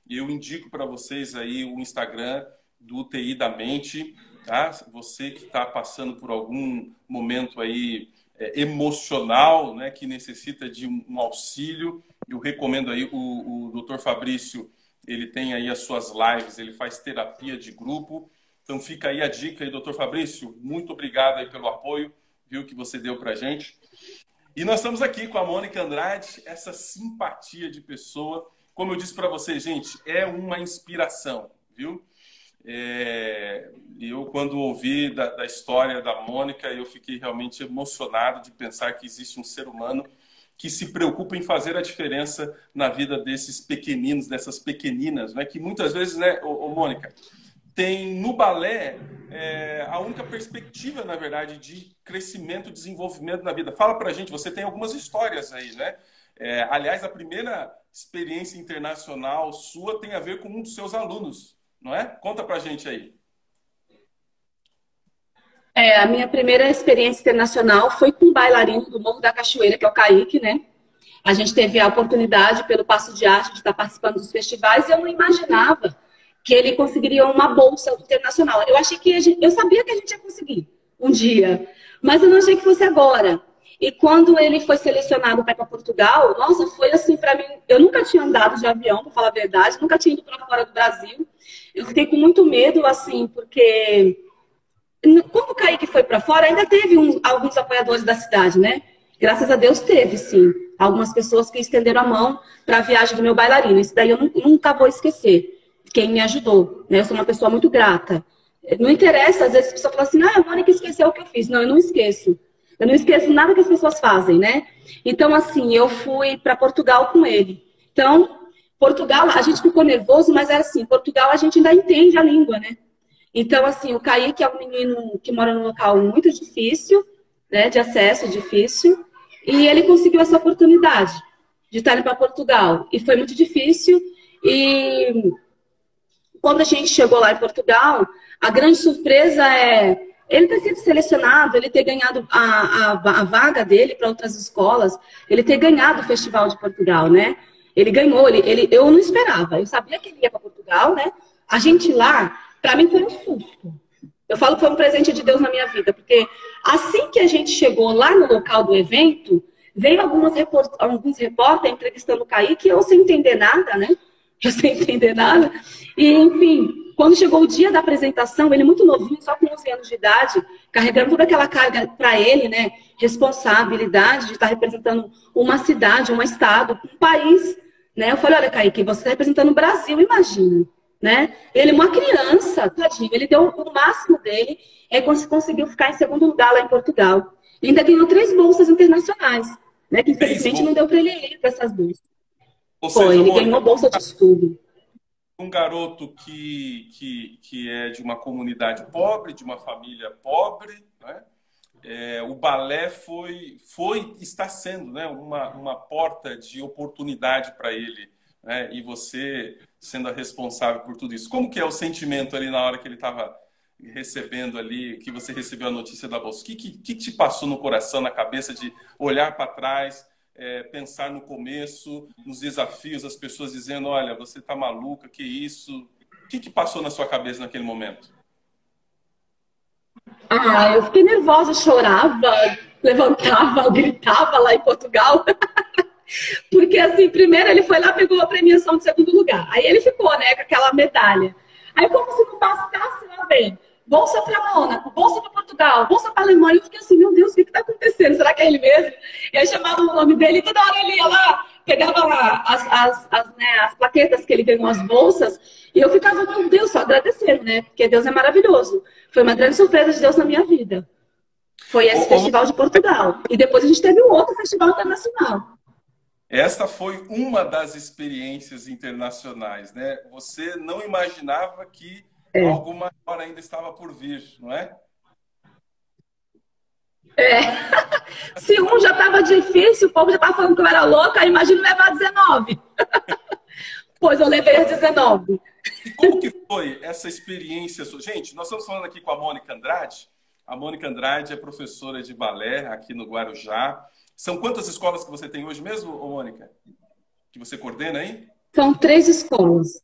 E eu indico para vocês aí o Instagram do UTI da Mente, tá? Você que está passando por algum momento aí emocional, né, que necessita de um auxílio. Eu recomendo aí o Dr. Fabrício, ele tem aí as suas lives, ele faz terapia de grupo. Então fica aí a dica aí, Dr. Fabrício, muito obrigado aí pelo apoio, viu, que você deu pra gente. E nós estamos aqui com a Mônica Andrade, essa simpatia de pessoa. Como eu disse para você, gente, é uma inspiração, viu? Eu, quando ouvi da história da Mônica, eu fiquei realmente emocionado de pensar que existe um ser humano que se preocupa em fazer a diferença na vida desses pequeninos, dessas pequeninas, né? Que muitas vezes, né, Mônica, tem no balé a única perspectiva, na verdade, de crescimento, desenvolvimento na vida. Fala pra gente, você tem algumas histórias aí, né? Aliás, a primeira experiência internacional sua tem a ver com um dos seus alunos, não é? Conta pra gente aí. A minha primeira experiência internacional foi com um bailarino do Morro da Cachoeira, que é o Kaique, né? A gente teve a oportunidade, pelo Passo de Arte, de estar participando dos festivais, e eu não imaginava que ele conseguiria uma bolsa internacional. Eu achei que eu sabia que a gente ia conseguir um dia, mas eu não achei que fosse agora. E quando ele foi selecionado para ir para Portugal, nossa, foi assim para mim. Eu nunca tinha andado de avião, para falar a verdade, nunca tinha ido para fora do Brasil. Eu fiquei com muito medo, assim, porque quando o Kaique foi para fora, ainda teve alguns apoiadores da cidade, né? Graças a Deus teve, sim. Algumas pessoas que estenderam a mão para a viagem do meu bailarino. Isso daí eu nunca vou esquecer. Quem me ajudou, né? Eu sou uma pessoa muito grata. Não interessa, às vezes a pessoa fala assim, a Mônica esqueceu o que eu fiz. Não, eu não esqueço. Eu não esqueço nada que as pessoas fazem, né? Então, assim, eu fui para Portugal com ele. Então, Portugal, a gente ficou nervoso, mas era assim, Portugal a gente ainda entende a língua, né? Então, assim, o Kaique é um menino que mora num local muito difícil, né? De acesso difícil. E ele conseguiu essa oportunidade de estar indo para Portugal. E foi muito difícil. E quando a gente chegou lá em Portugal, a grande surpresa é ele ter sido selecionado, ele ter ganhado a vaga dele para outras escolas, ele ter ganhado o Festival de Portugal, né? Ele ganhou, eu não esperava, eu sabia que ele ia para Portugal, né? A gente lá, para mim foi um susto. Eu falo que foi um presente de Deus na minha vida, porque assim que a gente chegou lá no local do evento, veio alguns repórteres entrevistando o Kaique, eu sem entender nada, né? Eu sem entender nada. E, enfim, quando chegou o dia da apresentação, ele muito novinho, só com 11 anos de idade, carregando toda aquela carga para ele, né? Responsabilidade de estar representando uma cidade, um estado, um país, né? Eu falei, olha, Kaique, você está representando o Brasil, imagina, né? Ele, uma criança, tadinho, ele deu o máximo dele, conseguiu ficar em segundo lugar lá em Portugal. Ele ainda ganhou 3 bolsas internacionais, né? Que infelizmente não deu para ele ir para essas bolsas. Ele ganhou bolsa de estudo. Um garoto que é de uma comunidade pobre, de uma família pobre, né? O balé está sendo, né, uma porta de oportunidade para ele, né? E você sendo a responsável por tudo isso. Como que é o sentimento ali na hora que ele estava recebendo ali, que você recebeu a notícia da bolsa? O que te passou no coração, na cabeça, de olhar para trás, pensar no começo, nos desafios, as pessoas dizendo, olha, você tá maluca, que isso? O que passou na sua cabeça naquele momento? Eu fiquei nervosa, chorava, levantava, gritava lá em Portugal. Porque, assim, primeiro ele foi lá, pegou a premiação de segundo lugar. Aí ele ficou, né, com aquela medalha. Aí, como se não bastasse, lá vem bolsa para Mônaco, bolsa para Portugal, bolsa para Alemanha. Eu fiquei assim, meu Deus, o que está acontecendo? Será que é ele mesmo? E aí chamavam o nome dele, e toda hora ele ia lá, pegava lá as plaquetas que ele ganhou, as bolsas, e eu ficava, meu Deus, só agradecendo, né? Porque Deus é maravilhoso. Foi uma grande surpresa de Deus na minha vida. Foi esse Festival de Portugal. E depois a gente teve um outro festival internacional. Esta foi uma das experiências internacionais, né? Você não imaginava que algo maior ainda estava por vir, não é? Se um já estava difícil, o povo já estava falando que eu era louca, imagina levar 19. Pois eu levei as 19. E como que foi essa experiência? Gente, nós estamos falando aqui com a Mônica Andrade. A Mônica Andrade é professora de balé aqui no Guarujá. São quantas escolas que você tem hoje mesmo, Mônica? Que você coordena aí? São 3 escolas.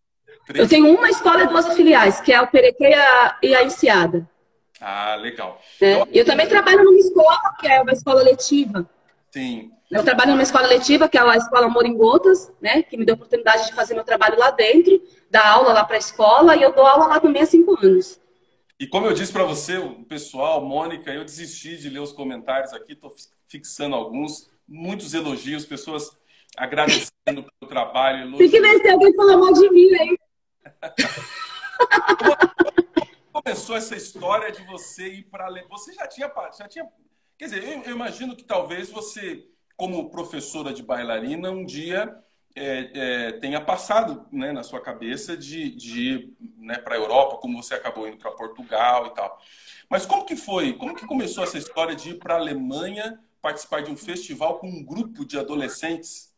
Eu tenho uma escola e 2 filiais, que é o Perequê e a Enseada. Ah, legal. Né? Eu também trabalho numa escola, que é uma escola letiva. Sim. Eu trabalho numa escola letiva, que é a Escola Amor em Gotas, né? Que me deu a oportunidade de fazer meu trabalho lá dentro, dar aula lá para a escola, e eu dou aula lá também há 5 anos. E como eu disse para você, o pessoal, Mônica, eu desisti de ler os comentários aqui, estou fixando alguns, muitos elogios, pessoas agradecendo pelo trabalho. Elogios. Tem que ver se alguém fala mal de mim aí. Como começou essa história de você ir para... Você já tinha... Quer dizer, eu imagino que talvez você, como professora de bailarina, um dia tenha passado, né, na sua cabeça de ir, né, para a Europa, como você acabou indo para Portugal e tal. Mas como que foi? Como que começou essa história de ir para a Alemanha participar de um festival com um grupo de adolescentes?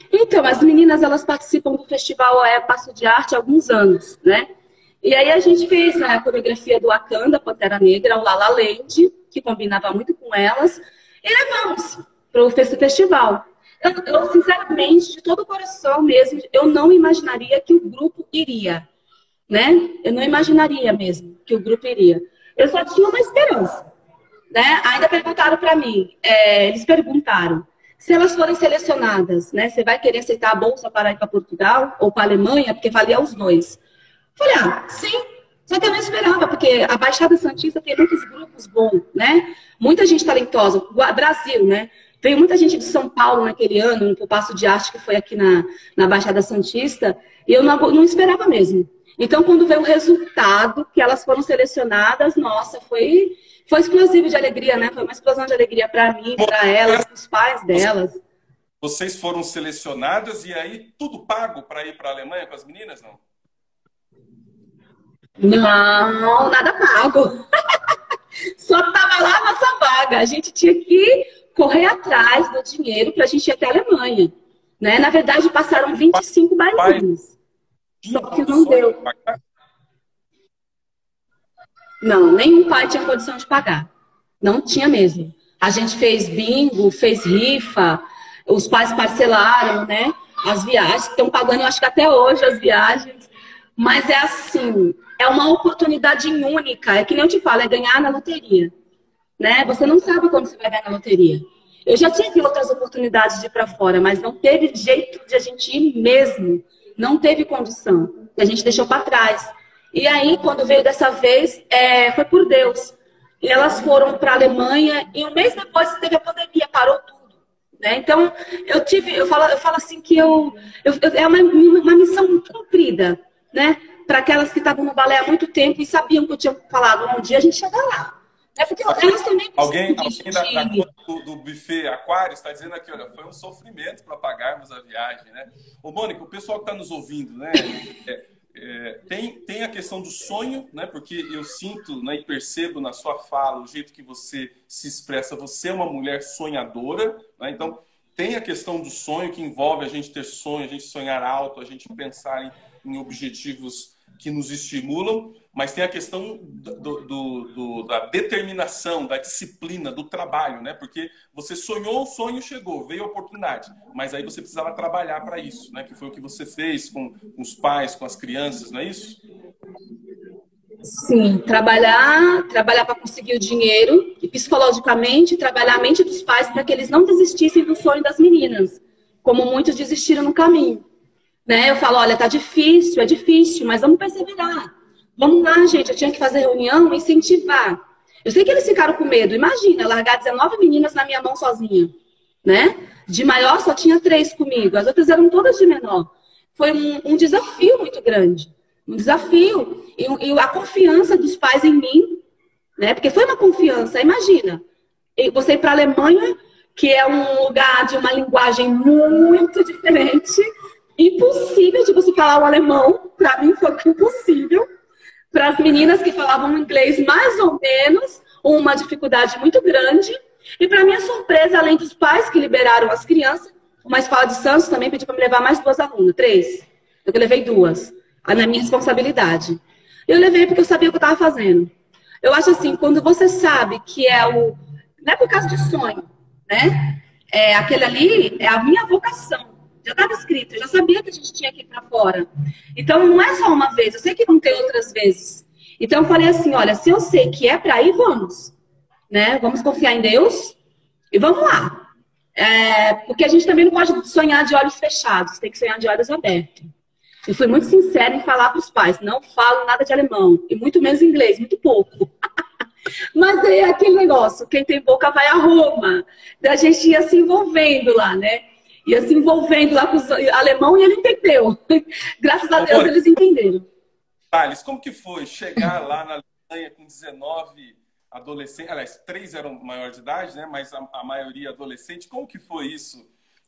Então, as meninas, elas participam do festival Passo de Arte há alguns anos, né? E aí a gente fez a coreografia do Wakanda, Pantera Negra, o La La Land, que combinava muito com elas, e levamos para o festival. Eu, sinceramente, de todo o coração mesmo, eu não imaginaria que o grupo iria, né? Eu não imaginaria mesmo que o grupo iria. Eu só tinha uma esperança, né? Ainda perguntaram para mim, eles perguntaram, se elas forem selecionadas, né? Você vai querer aceitar a bolsa para ir para Portugal ou para a Alemanha? Porque valia os dois. Falei, sim. Só que eu não esperava, porque a Baixada Santista tem muitos grupos bons, né? Muita gente talentosa. Brasil, né? Veio muita gente de São Paulo naquele ano, no Passo de Arte, que foi aqui na Baixada Santista, e eu não esperava mesmo. Então, quando veio o resultado, que elas foram selecionadas, nossa, foi explosivo de alegria, né? Foi uma explosão de alegria para mim, para elas, para os pais delas. Vocês foram selecionadas e aí tudo pago para ir para a Alemanha com as meninas, não? Não, nada pago. Só estava lá a nossa vaga. A gente tinha que correr atrás do dinheiro para a gente ir até a Alemanha. Né? Na verdade, passaram 25 bailarinos. Só que não deu. Não, nenhum pai tinha condição de pagar. Não tinha mesmo. A gente fez bingo, fez rifa, os pais parcelaram, né? As viagens, estão pagando, eu acho que até hoje, as viagens. Mas é assim, é uma oportunidade única. É que nem eu te falo, é ganhar na loteria. Né? Você não sabe quando você vai ganhar na loteria. Eu já tive outras oportunidades de ir para fora, mas não teve jeito de a gente ir mesmo. Não teve condição. A gente deixou para trás. E aí, quando veio dessa vez, foi por Deus. E elas foram para a Alemanha e um mês depois teve a pandemia, parou tudo. Né? Então, eu falo assim que é uma missão cumprida, né? Para aquelas que estavam no balé há muito tempo e sabiam que eu tinha falado, um dia a gente chega lá. É porque elas também alguém da conta do buffet Aquário está dizendo aqui, olha, foi um sofrimento para pagarmos a viagem, né? Ô, Mônica, o pessoal que está nos ouvindo, né? Tem a questão do sonho, né? Porque eu sinto, né, e percebo na sua fala, o jeito que você se expressa, você é uma mulher sonhadora, né? Então, tem a questão do sonho que envolve a gente ter sonho, a gente sonhar alto, a gente pensar em objetivos que nos estimulam, mas tem a questão da determinação, da disciplina, do trabalho, né? Porque você sonhou, o sonho chegou, veio a oportunidade, mas aí você precisava trabalhar para isso, né? Que foi o que você fez com os pais, com as crianças, não é isso? Sim, trabalhar para conseguir o dinheiro e psicologicamente trabalhar a mente dos pais para que eles não desistissem do sonho das meninas, como muitos desistiram no caminho. Né? Eu falo, olha, tá difícil, é difícil, mas vamos perseverar. Vamos lá, gente, eu tinha que fazer reunião, incentivar. Eu sei que eles ficaram com medo. Imagina, largar 19 meninas na minha mão sozinha, né? De maior só tinha 3 comigo, as outras eram todas de menor. Foi um desafio muito grande. Um desafio. E a confiança dos pais em mim, né? Porque foi uma confiança, imagina. Você ir para a Alemanha, que é um lugar de uma linguagem muito diferente, impossível de você falar o alemão, para mim foi impossível. Para as meninas que falavam inglês mais ou menos, uma dificuldade muito grande. E para minha surpresa, além dos pais que liberaram as crianças, uma escola de Santos também pediu para me levar mais 2 alunas, 3. Eu levei 2, na minha responsabilidade. Eu levei porque eu sabia o que eu estava fazendo. Eu acho assim, quando você sabe que não é por causa de sonho, né? Aquele ali é a minha vocação. Já estava escrito, eu já sabia que a gente tinha que ir para fora. Então, não é só uma vez, eu sei que vão ter outras vezes. Então eu falei assim, olha, se eu sei que é para ir, vamos, né? Vamos confiar em Deus e vamos lá. Porque a gente também não pode sonhar de olhos fechados, tem que sonhar de olhos abertos. Eu fui muito sincera em falar para os pais, não falo nada de alemão, e muito menos inglês, muito pouco. Mas é aquele negócio, quem tem boca vai a Roma. Da gente ia se envolvendo lá, né? Ia se envolvendo lá com os alemão e ele entendeu. Graças a Deus eles entenderam. Thales, como que foi chegar lá na Alemanha com 19 adolescentes? Aliás, 3 eram maior de idade, né? Mas a maioria adolescente. Como que foi isso?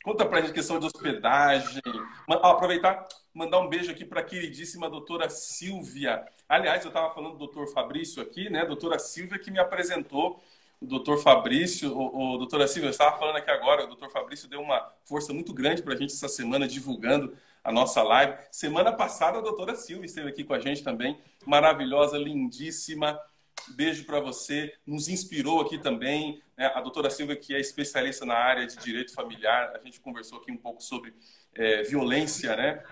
Conta pra gente questão de hospedagem. Aproveitar, mandar um beijo aqui para a queridíssima doutora Silvia. Aliás, eu estava falando do doutor Fabrício aqui, né? Doutora Silvia que me apresentou. O doutor Fabrício, doutora Silvia, eu estava falando aqui agora, o doutor Fabrício deu uma força muito grande para a gente essa semana, divulgando a nossa live. Semana passada, a doutora Silvia esteve aqui com a gente também. Maravilhosa, lindíssima. Beijo para você. Nos inspirou aqui também. Né? A doutora Silvia, que é especialista na área de direito familiar. A gente conversou aqui um pouco sobre violência, né?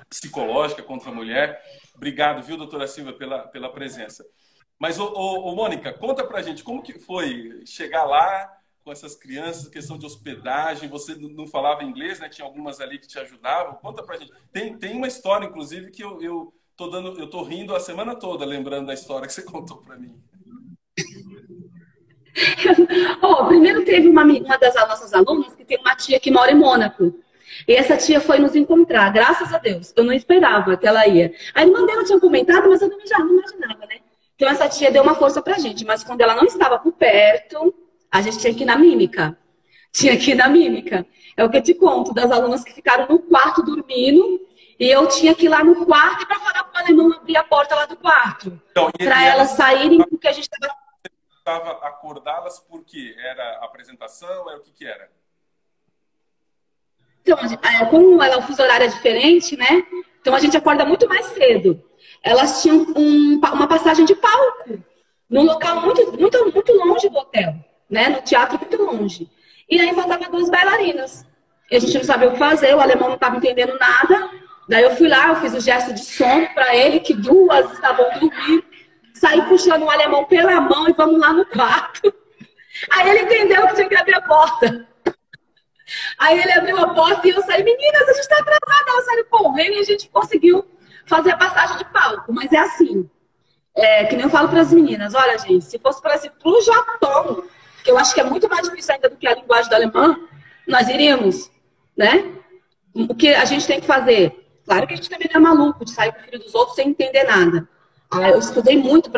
Psicológica contra a mulher. Obrigado, viu, doutora Silvia, pela presença. Mas, Mônica, conta pra gente como que foi chegar lá com essas crianças, questão de hospedagem, você não falava inglês, né? Tinha algumas ali que te ajudavam. Conta pra gente. Tem uma história, inclusive, que eu tô rindo a semana toda, lembrando da história que você contou pra mim. Primeiro teve uma das nossas alunas que tem uma tia que mora em Mônaco. E essa tia foi nos encontrar, graças a Deus. Eu não esperava que ela ia. A irmã dela tinha comentado, mas eu não imaginava, né? Então essa tia deu uma força pra gente. Mas quando ela não estava por perto, a gente tinha que ir na mímica. Tinha que ir na mímica. É o que eu te conto, das alunas que ficaram no quarto dormindo. E eu tinha que ir lá no quarto para falar para o alemão abrir a porta lá do quarto. Então, para elas saírem, porque a gente estava acordá-las porque era apresentação, era o que era? Então, como o fuso horário é diferente, né? Então a gente acorda muito mais cedo. Elas tinham uma passagem de palco num local muito longe do hotel, né? No teatro muito longe. E aí faltava 2 bailarinas. E a gente não sabia o que fazer, o alemão não estava entendendo nada. Daí eu fui lá, eu fiz o gesto de sono para ele, que 2 estavam dormindo. Saí puxando o alemão pela mão e vamos lá no quarto. Aí ele entendeu que tinha que abrir a porta. Aí ele abriu a porta e eu saí, meninas, a gente está atrasada. Ela saiu correndo e a gente conseguiu fazer a passagem de palco. Mas é assim, que nem eu falo para as meninas, olha, gente, se fosse para o Japão, que eu acho que é muito mais difícil ainda do que a linguagem do alemão, nós iríamos, né? O que a gente tem que fazer? Claro que a gente também não é maluco de sair com o filho dos outros sem entender nada. Eu estudei muito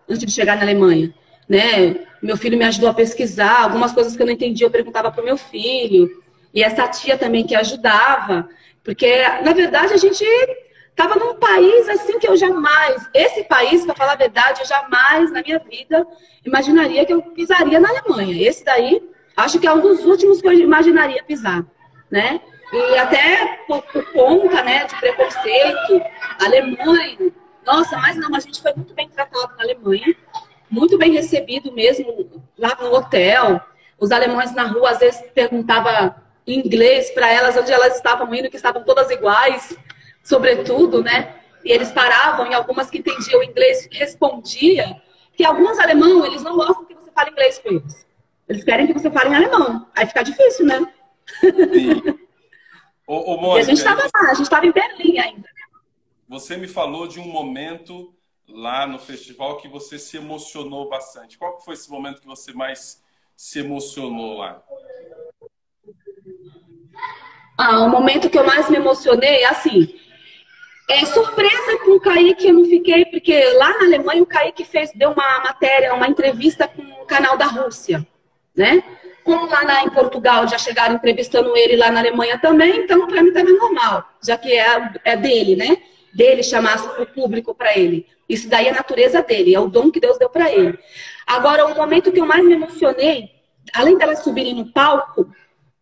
antes de chegar na Alemanha, né? Meu filho me ajudou a pesquisar, algumas coisas que eu não entendia eu perguntava para o meu filho. E essa tia também que ajudava, porque, na verdade, a gente estava num país assim que eu jamais, esse país, para falar a verdade, eu jamais na minha vida imaginaria que eu pisaria na Alemanha. Esse daí, acho que é um dos últimos que eu imaginaria pisar, né? E até por conta, né, de preconceito, Alemanha. Nossa, mas não, a gente foi muito bem tratado na Alemanha, muito bem recebido mesmo lá no hotel. Os alemães na rua às vezes perguntavam em inglês para elas onde elas estavam indo, que estavam todas iguais, sobretudo, né? E eles paravam e algumas que entendiam inglês respondia, que alguns alemães, eles não gostam que você fale inglês com eles. Eles querem que você fale em alemão. Aí fica difícil, né? Sim. Mônica, e a gente estava lá, a gente estava em Berlim ainda. Você me falou de um momento lá no festival que você se emocionou bastante. Qual foi esse momento que você mais se emocionou lá? O momento que eu mais me emocionei, assim, surpresa com o Kaique eu não fiquei, porque lá na Alemanha o Kaique deu uma matéria, uma entrevista com o canal da Rússia, né? Como lá em Portugal já chegaram entrevistando ele lá na Alemanha também, então para mim também é normal, já que é dele, né? Dele chamar o público para ele. Isso daí é a natureza dele, é o dom que Deus deu para ele. Agora, o momento que eu mais me emocionei, além delas subirem no palco,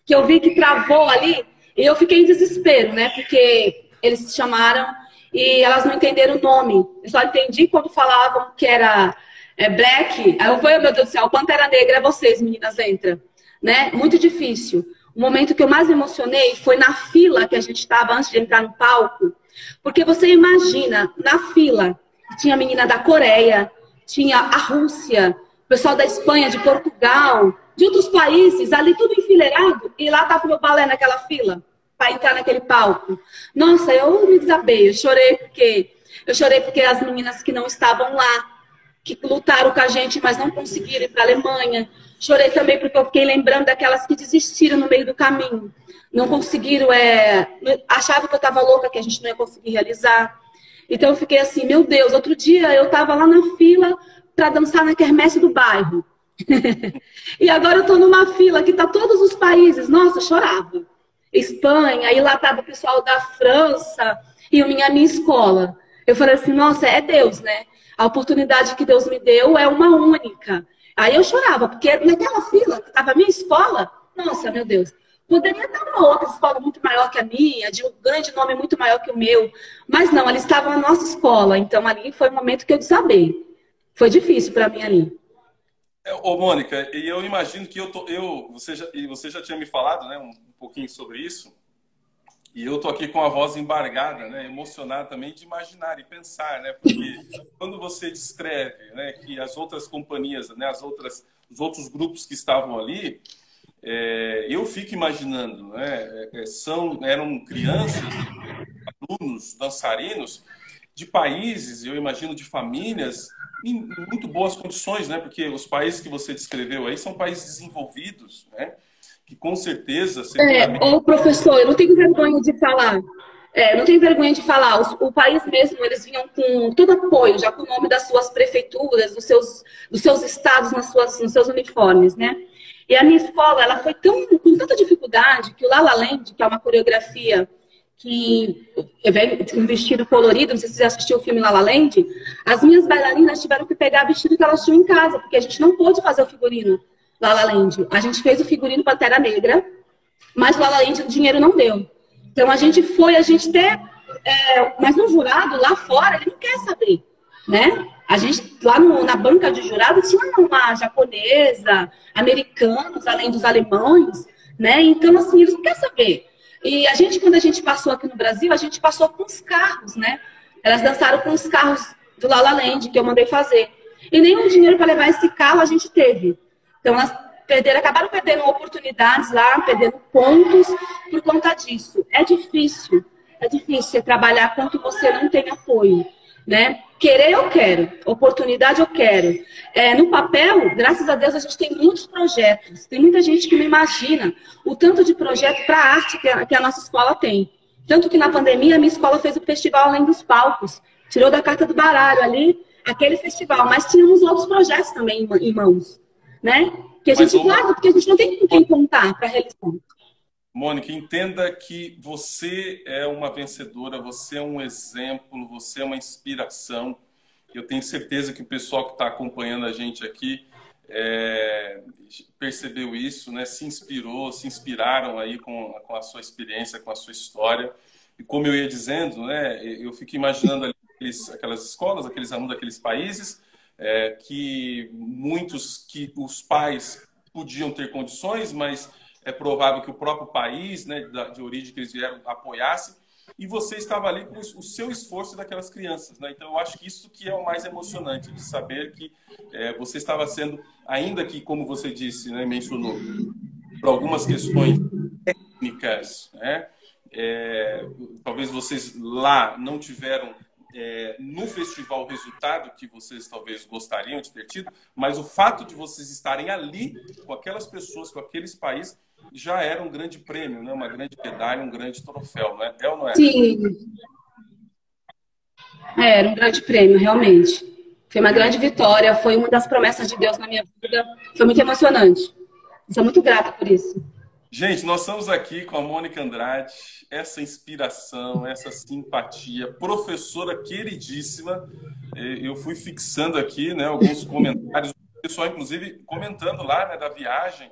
que eu vi que travou ali, e eu fiquei em desespero, né? Porque eles chamaram e elas não entenderam o nome. Eu só entendi quando falavam que era Black. Aí eu falei, meu Deus do céu, Pantera Negra é vocês, meninas, entra. Né? Muito difícil. O momento que eu mais me emocionei foi na fila que a gente estava antes de entrar no palco. Porque você imagina, na fila, tinha a menina da Coreia, tinha a Rússia, o pessoal da Espanha, de Portugal, de outros países, ali tudo enfileirado, e lá estava o meu balé naquela fila, para entrar naquele palco. Nossa, eu me desabei, eu chorei porque as meninas que não estavam lá, que lutaram com a gente, mas não conseguiram ir para a Alemanha. Chorei também porque eu fiquei lembrando daquelas que desistiram no meio do caminho. Não conseguiram, achavam que eu estava louca, que a gente não ia conseguir realizar. Então eu fiquei assim, meu Deus, outro dia eu estava lá na fila para dançar na quermesse do bairro. E agora eu estou numa fila que está todos os países. Nossa, eu chorava. Espanha, e lá estava o pessoal da França e a minha escola. Eu falei assim, nossa, é Deus, né? A oportunidade que Deus me deu é uma única. Aí eu chorava, porque naquela fila que estava a minha escola, nossa, meu Deus, poderia estar uma outra escola muito maior que a minha, de um grande nome muito maior que o meu, mas não, eles estavam na nossa escola, então ali foi o momento que eu desabei. Foi difícil para mim ali. Ô, Mônica, e eu imagino que você já tinha me falado, né, um pouquinho sobre isso, e eu tô aqui com a voz embargada, né, emocionada também de imaginar e pensar, né, porque quando você descreve, né, que as outras companhias, né, os outros grupos que estavam ali, eu fico imaginando, né, eram crianças, alunos, dançarinos de países, eu imagino de famílias em muito boas condições, né, porque os países que você descreveu aí são países desenvolvidos, né, que com certeza... Ô, professor, eu não tenho vergonha de falar. Não tenho vergonha de falar. O país mesmo, eles vinham com todo apoio, já com o nome das suas prefeituras, dos seus estados nos seus uniformes, né? E a minha escola, ela foi com tanta dificuldade que o La La Land, que é uma coreografia que vem um vestido colorido, não sei se você já assistiu o filme La La Land, as minhas bailarinas tiveram que pegar o vestido que elas tinham em casa, porque a gente não pôde fazer o figurino La La Land. A gente fez o figurino Pantera Negra, mas o La La Land o dinheiro não deu. Então a gente mas no jurado, lá fora, ele não quer saber, né? A gente, lá na banca de jurado, tinha uma japonesa, americanos, além dos alemães, né? Então, assim, eles não querem saber. E quando a gente passou aqui no Brasil, a gente passou com os carros, né? Elas dançaram com os carros do La La Land, que eu mandei fazer. E nenhum dinheiro para levar esse carro a gente teve. Então, elas acabaram perdendo oportunidades lá, perdendo pontos por conta disso. É difícil você trabalhar quando você não tem apoio, né? Querer eu quero, oportunidade eu quero. No papel, graças a Deus, a gente tem muitos projetos. Tem muita gente que não imagina o tanto de projeto para a arte que a nossa escola tem. Tanto que na pandemia, a minha escola fez o festival Além dos Palcos. Tirou da carta do baralho ali, aquele festival. Mas tínhamos outros projetos também em mãos, né? Que a gente guarda, porque a gente não tem com quem contar para realizar. Mônica, entenda que você é uma vencedora, você é um exemplo, você é uma inspiração. Eu tenho certeza que o pessoal que está acompanhando a gente aqui percebeu isso, né? Se inspiraram aí com a sua experiência, com a sua história. E como eu ia dizendo, né? Eu fico imaginando ali aquelas escolas, aqueles alunos daqueles países, que os pais podiam ter condições, mas é provável que o próprio país, né, de origem que eles vieram, apoiasse, e você estava ali com o seu esforço daquelas crianças, né? Então eu acho que isso que é o mais emocionante, de saber que você estava sendo, ainda que, como você disse, né, mencionou, por algumas questões técnicas, né? Talvez vocês lá não tiveram no festival o resultado que vocês talvez gostariam de ter tido, mas o fato de vocês estarem ali com aquelas pessoas, com aqueles países, já era um grande prêmio, né? Uma grande medalha, um grande troféu, né? É ou não é? Sim. Era um grande prêmio, realmente. Foi uma grande vitória, foi uma das promessas de Deus na minha vida. Foi muito emocionante. Sou muito grata por isso. Gente, nós estamos aqui com a Mônica Andrade, essa inspiração, essa simpatia, professora queridíssima. Eu fui fixando aqui, né, alguns comentários, o pessoal, inclusive, comentando lá, né, da viagem.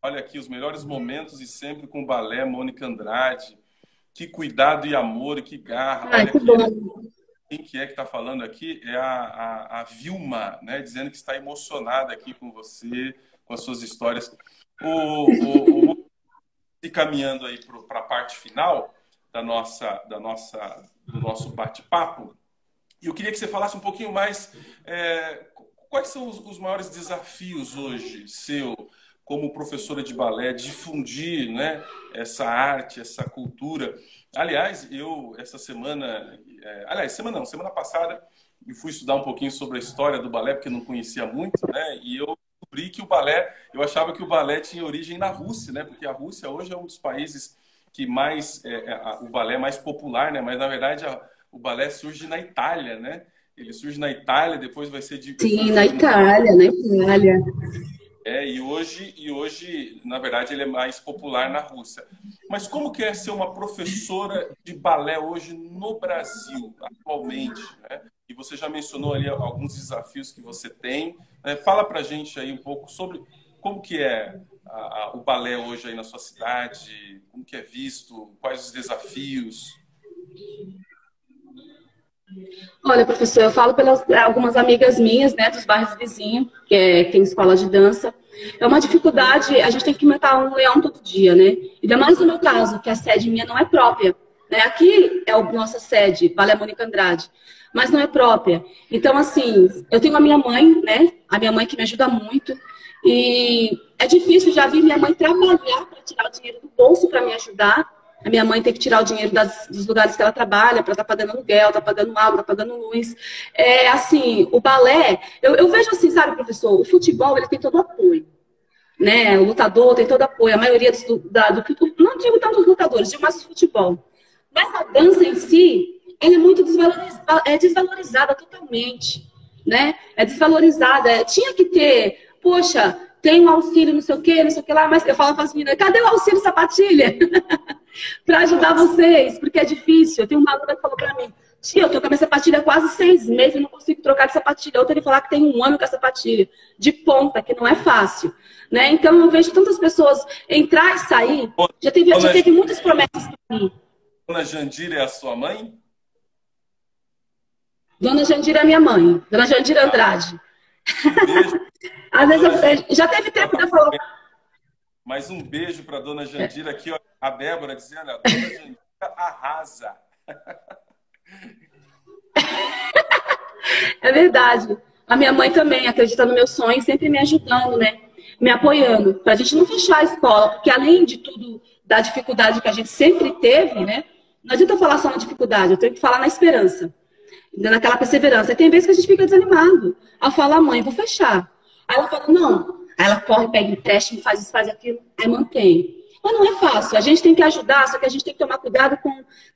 Olha aqui, os melhores momentos e sempre com o balé, Mônica Andrade. Que cuidado e amor e que garra. Olha que aqui, bom. quem que está falando aqui é a Vilma, né, dizendo que está emocionada aqui com você, com as suas histórias. E caminhando aí para a parte final do nosso bate-papo, E eu queria que você falasse um pouquinho mais, quais são os maiores desafios hoje, seu, como professora de balé, difundir, né, essa arte, essa cultura. Aliás, essa semana, semana passada, eu fui estudar um pouquinho sobre a história do balé, porque não conhecia muito, né, e eu descobri que eu achava que o balé tinha origem na Rússia, né, porque a Rússia hoje é um dos países que mais, o balé é mais popular, né, mas na verdade o balé surge na Itália, né, ele surge na Itália, depois vai ser... Sim, na Itália, na Itália. E hoje, na verdade, ele é mais popular na Rússia. Mas como que é ser uma professora de balé hoje no Brasil, atualmente, né? E você já mencionou ali alguns desafios que você tem, né? Fala pra gente aí um pouco sobre como que é o balé hoje aí na sua cidade, como que é visto, quais os desafios. Olha, professor, eu falo pelas algumas amigas minhas, né, dos bairros vizinhos, que tem escola de dança. É uma dificuldade, a gente tem que matar um leão todo dia, né? Ainda mais no meu caso, que a sede minha não é própria, né? Aqui é a nossa sede, Balé Mônica Andrade, mas não é própria. Então, assim, eu tenho a minha mãe, né? A minha mãe que me ajuda muito. E é difícil, já vi minha mãe trabalhar para tirar o dinheiro do bolso para me ajudar. A minha mãe tem que tirar o dinheiro dos lugares que ela trabalha para estar pagando aluguel, tá pagando água, tá pagando luz. Assim, o balé, eu vejo assim, sabe, professor, o futebol, ele tem todo o apoio, né? O lutador tem todo o apoio, a maioria não digo tanto os lutadores, digo mais o futebol. Mas a dança em si, ela é muito desvalorizada totalmente, né? É desvalorizada, tinha que ter, poxa, tem um auxílio não sei o que lá, mas eu falo para as meninas, cadê o auxílio sapatilha? Para ajudar vocês, porque é difícil. Eu tenho uma aluna que falou para mim, tia, eu tô com a minha sapatilha há quase 6 meses e não consigo trocar de sapatilha. Outra ele falar que tem 1 ano com a sapatilha de ponta, que não é fácil, né? Então eu vejo tantas pessoas entrar e sair. Já teve muitas promessas para mim. Dona Jandira é a sua mãe? Dona Jandira é minha mãe. Dona Jandira Andrade. Um beijo. Às vezes já teve tempo de eu falar. Mas um beijo para Dona Jandira aqui, ó, a Débora dizendo, a Dona Jandira arrasa. É verdade. A minha mãe também acredita no meu sonho, sempre me ajudando, né? Me apoiando, para a gente não fechar a escola, porque além de tudo, da dificuldade que a gente sempre teve, né? Não adianta eu falar só na dificuldade, eu tenho que falar na esperança, naquela perseverança. E tem vezes que a gente fica desanimado. Aí eu falo, mãe, vou fechar. Aí ela fala, não. Aí ela corre, pega empréstimo, faz isso, faz aquilo, aí mantém. Mas não é fácil, a gente tem que ajudar, só que a gente tem que tomar cuidado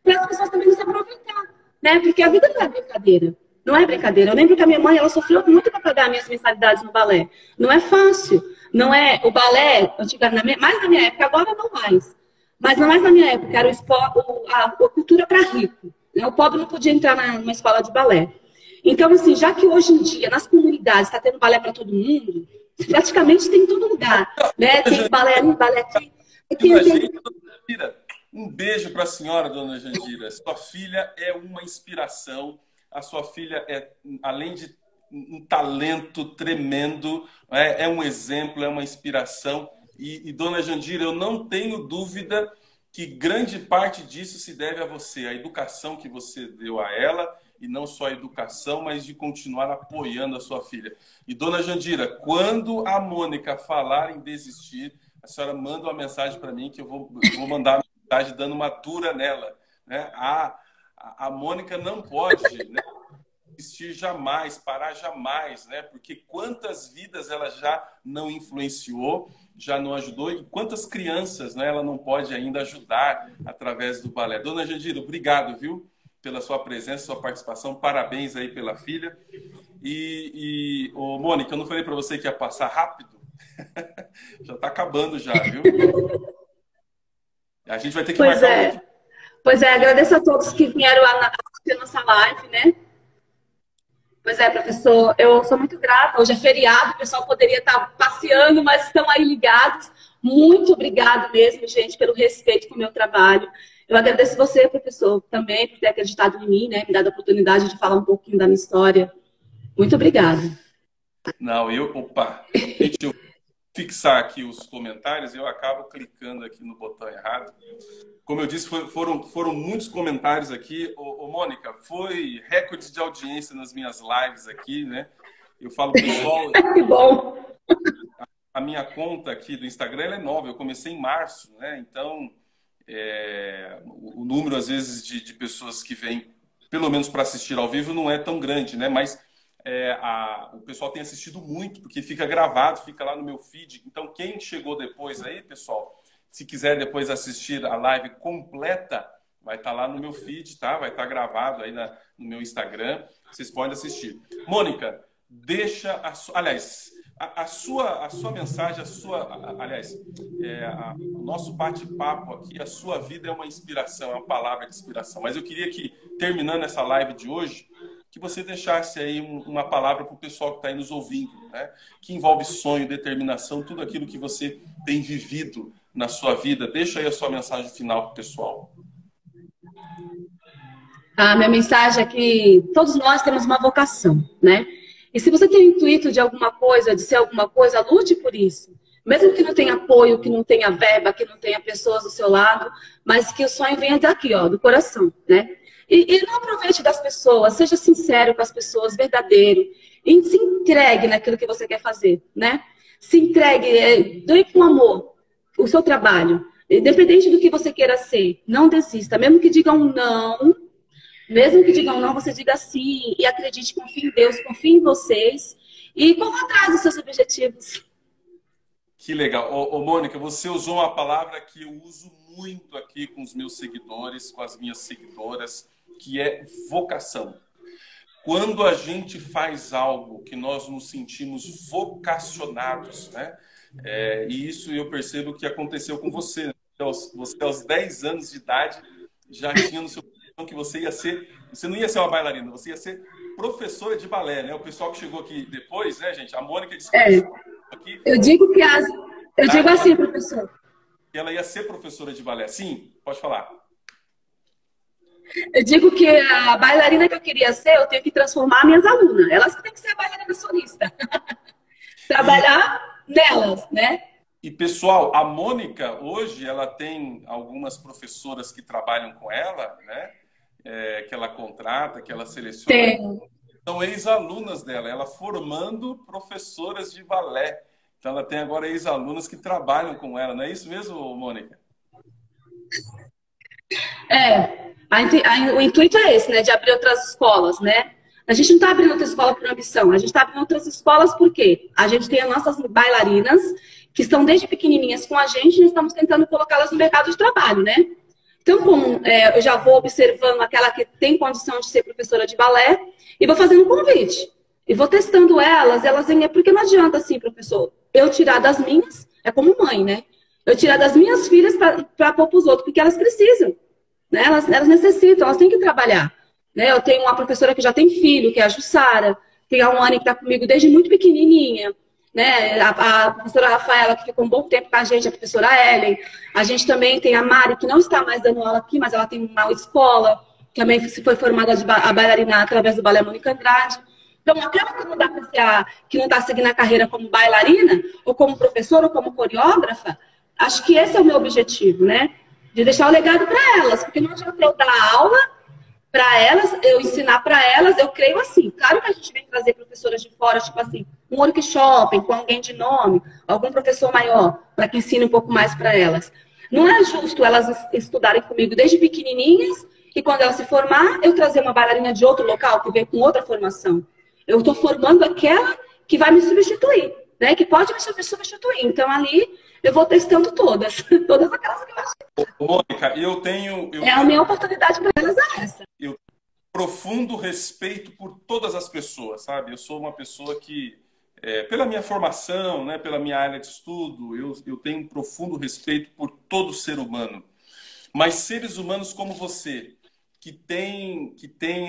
para as pessoas também não se aproveitar, né? Porque a vida não é brincadeira. Não é brincadeira. Eu lembro que a minha mãe, ela sofreu muito para pagar minhas mensalidades no balé. Não é fácil. Não é, o balé, antigamente, mais na minha época, agora não mais. Mas não mais na minha época, era a cultura para rico. Né? O pobre não podia entrar numa escola de balé. Então, assim, já que hoje em dia, nas comunidades, está tendo balé para todo mundo, praticamente tem em todo lugar, né? Tem balé ali, balé aqui. Um beijo para a senhora, Dona Jandira. Sua filha é uma inspiração. A sua filha é, além de um talento tremendo, é um exemplo, é uma inspiração. E, Dona Jandira, eu não tenho dúvida que grande parte disso se deve a você, a educação que você deu a ela, e não só a educação, mas de continuar apoiando a sua filha. E, Dona Jandira, quando a Mônica falar em desistir, a senhora manda uma mensagem para mim que eu vou mandar uma mensagem dando uma dura nela. Né? A Mônica não pode, né, desistir jamais, parar jamais, né? Porque quantas vidas ela já não influenciou, já não ajudou, e quantas crianças, né, ela não pode ainda ajudar através do balé. Dona Jandira, obrigado, viu? Pela sua presença, sua participação. Parabéns aí pela filha. Mônica, eu não falei para você que ia passar rápido? Já está acabando já, viu? A gente vai ter que marcar Pois é, agradeço a todos que vieram assistir a nossa live, né? Pois é, professor, eu sou muito grata. Hoje é feriado, o pessoal poderia estar passeando, mas estão aí ligados. Muito obrigado mesmo, gente, pelo respeito com o meu trabalho. Eu agradeço você, professor, também, por ter acreditado em mim, né? Me dado a oportunidade de falar um pouquinho da minha história. Muito obrigada. Não, opa, gente, eu fixar aqui os comentários, eu acabo clicando aqui no botão errado. Como eu disse, foram muitos comentários aqui. Mônica, foi recorde de audiência nas minhas lives aqui, né? Eu falo, pessoal... Que bom! A minha conta aqui do Instagram ela é nova, eu comecei em março, né? Então, o número, às vezes, de pessoas que vêm, pelo menos para assistir ao vivo, não é tão grande, né? Mas o pessoal tem assistido muito, porque fica gravado, fica lá no meu feed. Então, quem chegou depois aí, pessoal, se quiser depois assistir a live completa, vai estar lá no meu feed, tá? Vai estar gravado aí no meu Instagram. Vocês podem assistir. Mônica, deixa a sua mensagem, o nosso bate-papo aqui, a sua vida é uma inspiração, é uma palavra de inspiração. Mas eu queria que, terminando essa live de hoje, que você deixasse aí uma palavra para o pessoal que está aí nos ouvindo, né? Que envolve sonho, determinação, tudo aquilo que você tem vivido na sua vida. Deixa aí a sua mensagem final para o pessoal. A minha mensagem é que todos nós temos uma vocação, né? E se você tem o intuito de alguma coisa, de ser alguma coisa, lute por isso. Mesmo que não tenha apoio, que não tenha verba, que não tenha pessoas do seu lado, mas que o sonho venha daqui, ó, do coração, né? E não aproveite das pessoas, seja sincero com as pessoas, verdadeiro. E se entregue naquilo que você quer fazer, né? Se entregue, doe com amor o seu trabalho. Independente do que você queira ser, não desista. Mesmo que digam não, você diga sim. E acredite, confie em Deus, confie em vocês. E corra atrás dos seus objetivos. Que legal. Mônica, você usou uma palavra que eu uso muito aqui com os meus seguidores, com as minhas seguidoras, que é vocação. Quando a gente faz algo que nós nos sentimos vocacionados, né? E isso eu percebo que aconteceu com você. Né? Você, aos 10 anos de idade, já tinha no seu coração que você ia ser... Você não ia ser uma bailarina, você ia ser professora de balé, né? O pessoal que chegou aqui depois, né, gente? A Mônica disse aqui... Eu digo assim, professor. Que ela ia ser professora de balé. Sim, pode falar. Eu digo que a bailarina que eu queria ser, eu tenho que transformar minhas alunas. Elas que têm que ser a bailarina solista. Trabalhar nelas, né? E, pessoal, a Mônica, hoje, ela tem algumas professoras que trabalham com ela, né? Que ela contrata, que ela seleciona. Tem. São ex-alunas dela. Ela formando professoras de balé. Então, ela tem agora ex-alunas que trabalham com ela. Não é isso mesmo, Mônica? O intuito é esse, né? De abrir outras escolas, né? A gente não está abrindo outra escola por ambição. A gente está abrindo outras escolas por quê? A gente tem as nossas bailarinas que estão desde pequenininhas com a gente e nós estamos tentando colocá-las no mercado de trabalho, né? Então, como eu já vou observando aquela que tem condição de ser professora de balé e vou fazendo um convite. E vou testando elas porque não adianta assim, professor, eu tirar das minhas, é como mãe, né? Eu tirar das minhas filhas para pôr para os outros, porque elas precisam, né? Elas necessitam, elas têm que trabalhar. Né? Eu tenho uma professora que já tem filho, que é a Jussara, tem a Wani que está comigo desde muito pequenininha, né? A professora Rafaela, que ficou um bom tempo com a gente, a professora Ellen. A gente também tem a Mari, que não está mais dando aula aqui, mas ela tem uma escola, que também foi formada a bailarina através do Balé Mônica Andrade. Então, aquela que não dá para ser que não está seguindo a carreira como bailarina, ou como professora, ou como coreógrafa, acho que esse é o meu objetivo, né? De deixar o legado para elas, porque não adianta eu dar aula para elas, eu ensinar para elas, eu creio assim. Claro que a gente vem trazer professoras de fora, tipo assim, um workshop com alguém de nome, algum professor maior, para que ensine um pouco mais para elas. Não é justo elas estudarem comigo desde pequenininhas e quando elas se formar, eu trazer uma bailarina de outro local que vem com outra formação. Eu estou formando aquela que vai me substituir, né? Que pode me substituir. Então, ali, eu vou testando todas. Todas aquelas que eu acho. Mônica, a minha oportunidade para elas é essa. Eu tenho profundo respeito por todas as pessoas, sabe? Eu sou uma pessoa que, pela minha formação, né, pela minha área de estudo, eu tenho um profundo respeito por todo ser humano. Mas seres humanos como você, que tem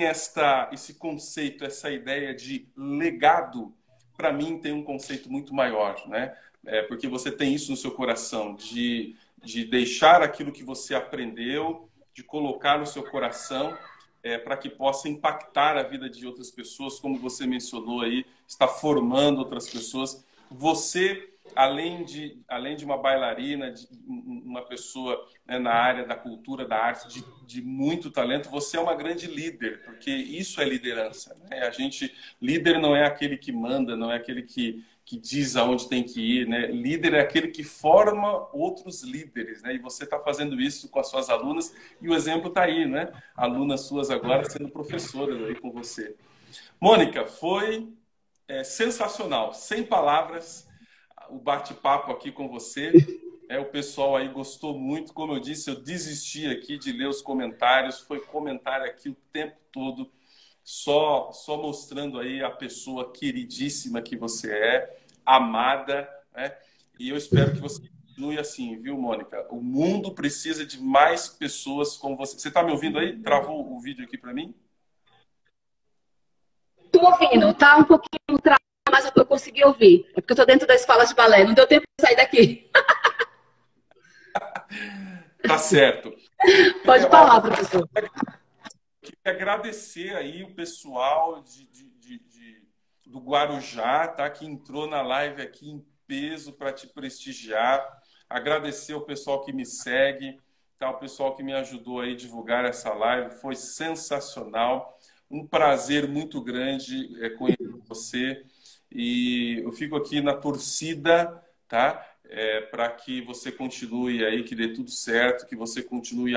esse conceito, essa ideia de legado, para mim tem um conceito muito maior, né? Porque você tem isso no seu coração, de deixar aquilo que você aprendeu, de colocar no seu coração, para que possa impactar a vida de outras pessoas, como você mencionou aí, está formando outras pessoas. Você além de uma bailarina, de uma pessoa, né, na área da cultura, da arte, de muito talento, você é uma grande líder, porque isso é liderança, né? Líder não é aquele que manda, não é aquele que diz aonde tem que ir, né? Líder é aquele que forma outros líderes, né? E você está fazendo isso com as suas alunas, e o exemplo está aí, né? Alunas suas agora sendo professoras aí com você. Mônica, foi sensacional, sem palavras, o bate-papo aqui com você. O pessoal aí gostou muito. Como eu disse, eu desisti aqui de ler os comentários. Foi comentário aqui o tempo todo, só mostrando aí a pessoa queridíssima que você é, amada, né? E eu espero que você continue assim, viu, Mônica? O mundo precisa de mais pessoas como você. Você está me ouvindo aí? Travou o vídeo aqui para mim? Tô ouvindo, tá um pouquinho travado, mas eu consegui ouvir. É porque eu tô dentro da escola de balé, não deu tempo de sair daqui. Tá certo. Pode falar, professor. Queria agradecer aí o pessoal do Guarujá, tá? Que entrou na live aqui em peso para te prestigiar. Agradecer o pessoal que me segue, tá? O pessoal que me ajudou aí a divulgar essa live. Foi sensacional. Um prazer muito grande conhecer você. E eu fico aqui na torcida, tá? Para que você continue aí, que dê tudo certo, que você continue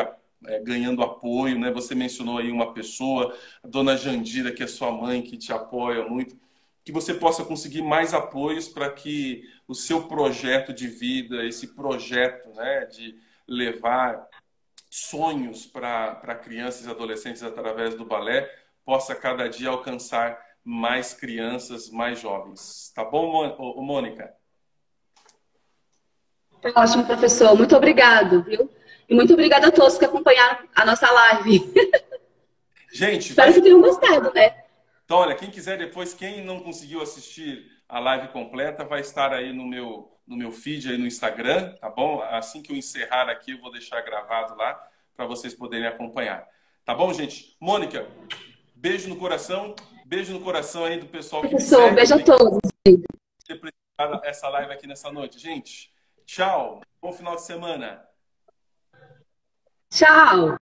ganhando apoio, né? Você mencionou aí uma pessoa, a dona Jandira, que é sua mãe, que te apoia muito, que você possa conseguir mais apoios para que o seu projeto de vida, esse projeto, né, de levar sonhos para crianças e adolescentes através do balé, possa cada dia alcançar mais crianças, mais jovens. Tá bom, Mônica? Ótimo, professor. Muito obrigado, viu? E muito obrigada a todos que acompanharam a nossa live. Gente, Espero que tenham gostado, né? Então, olha, quem quiser depois, quem não conseguiu assistir a live completa, vai estar aí no meu feed aí no Instagram, tá bom? Assim que eu encerrar aqui, eu vou deixar gravado lá para vocês poderem acompanhar. Tá bom, gente? Mônica, beijo no coração aí do pessoal que me Professor, segue. beijo a todos. Por ter prestado essa live aqui nessa noite. Gente, tchau. Bom final de semana. Tchau.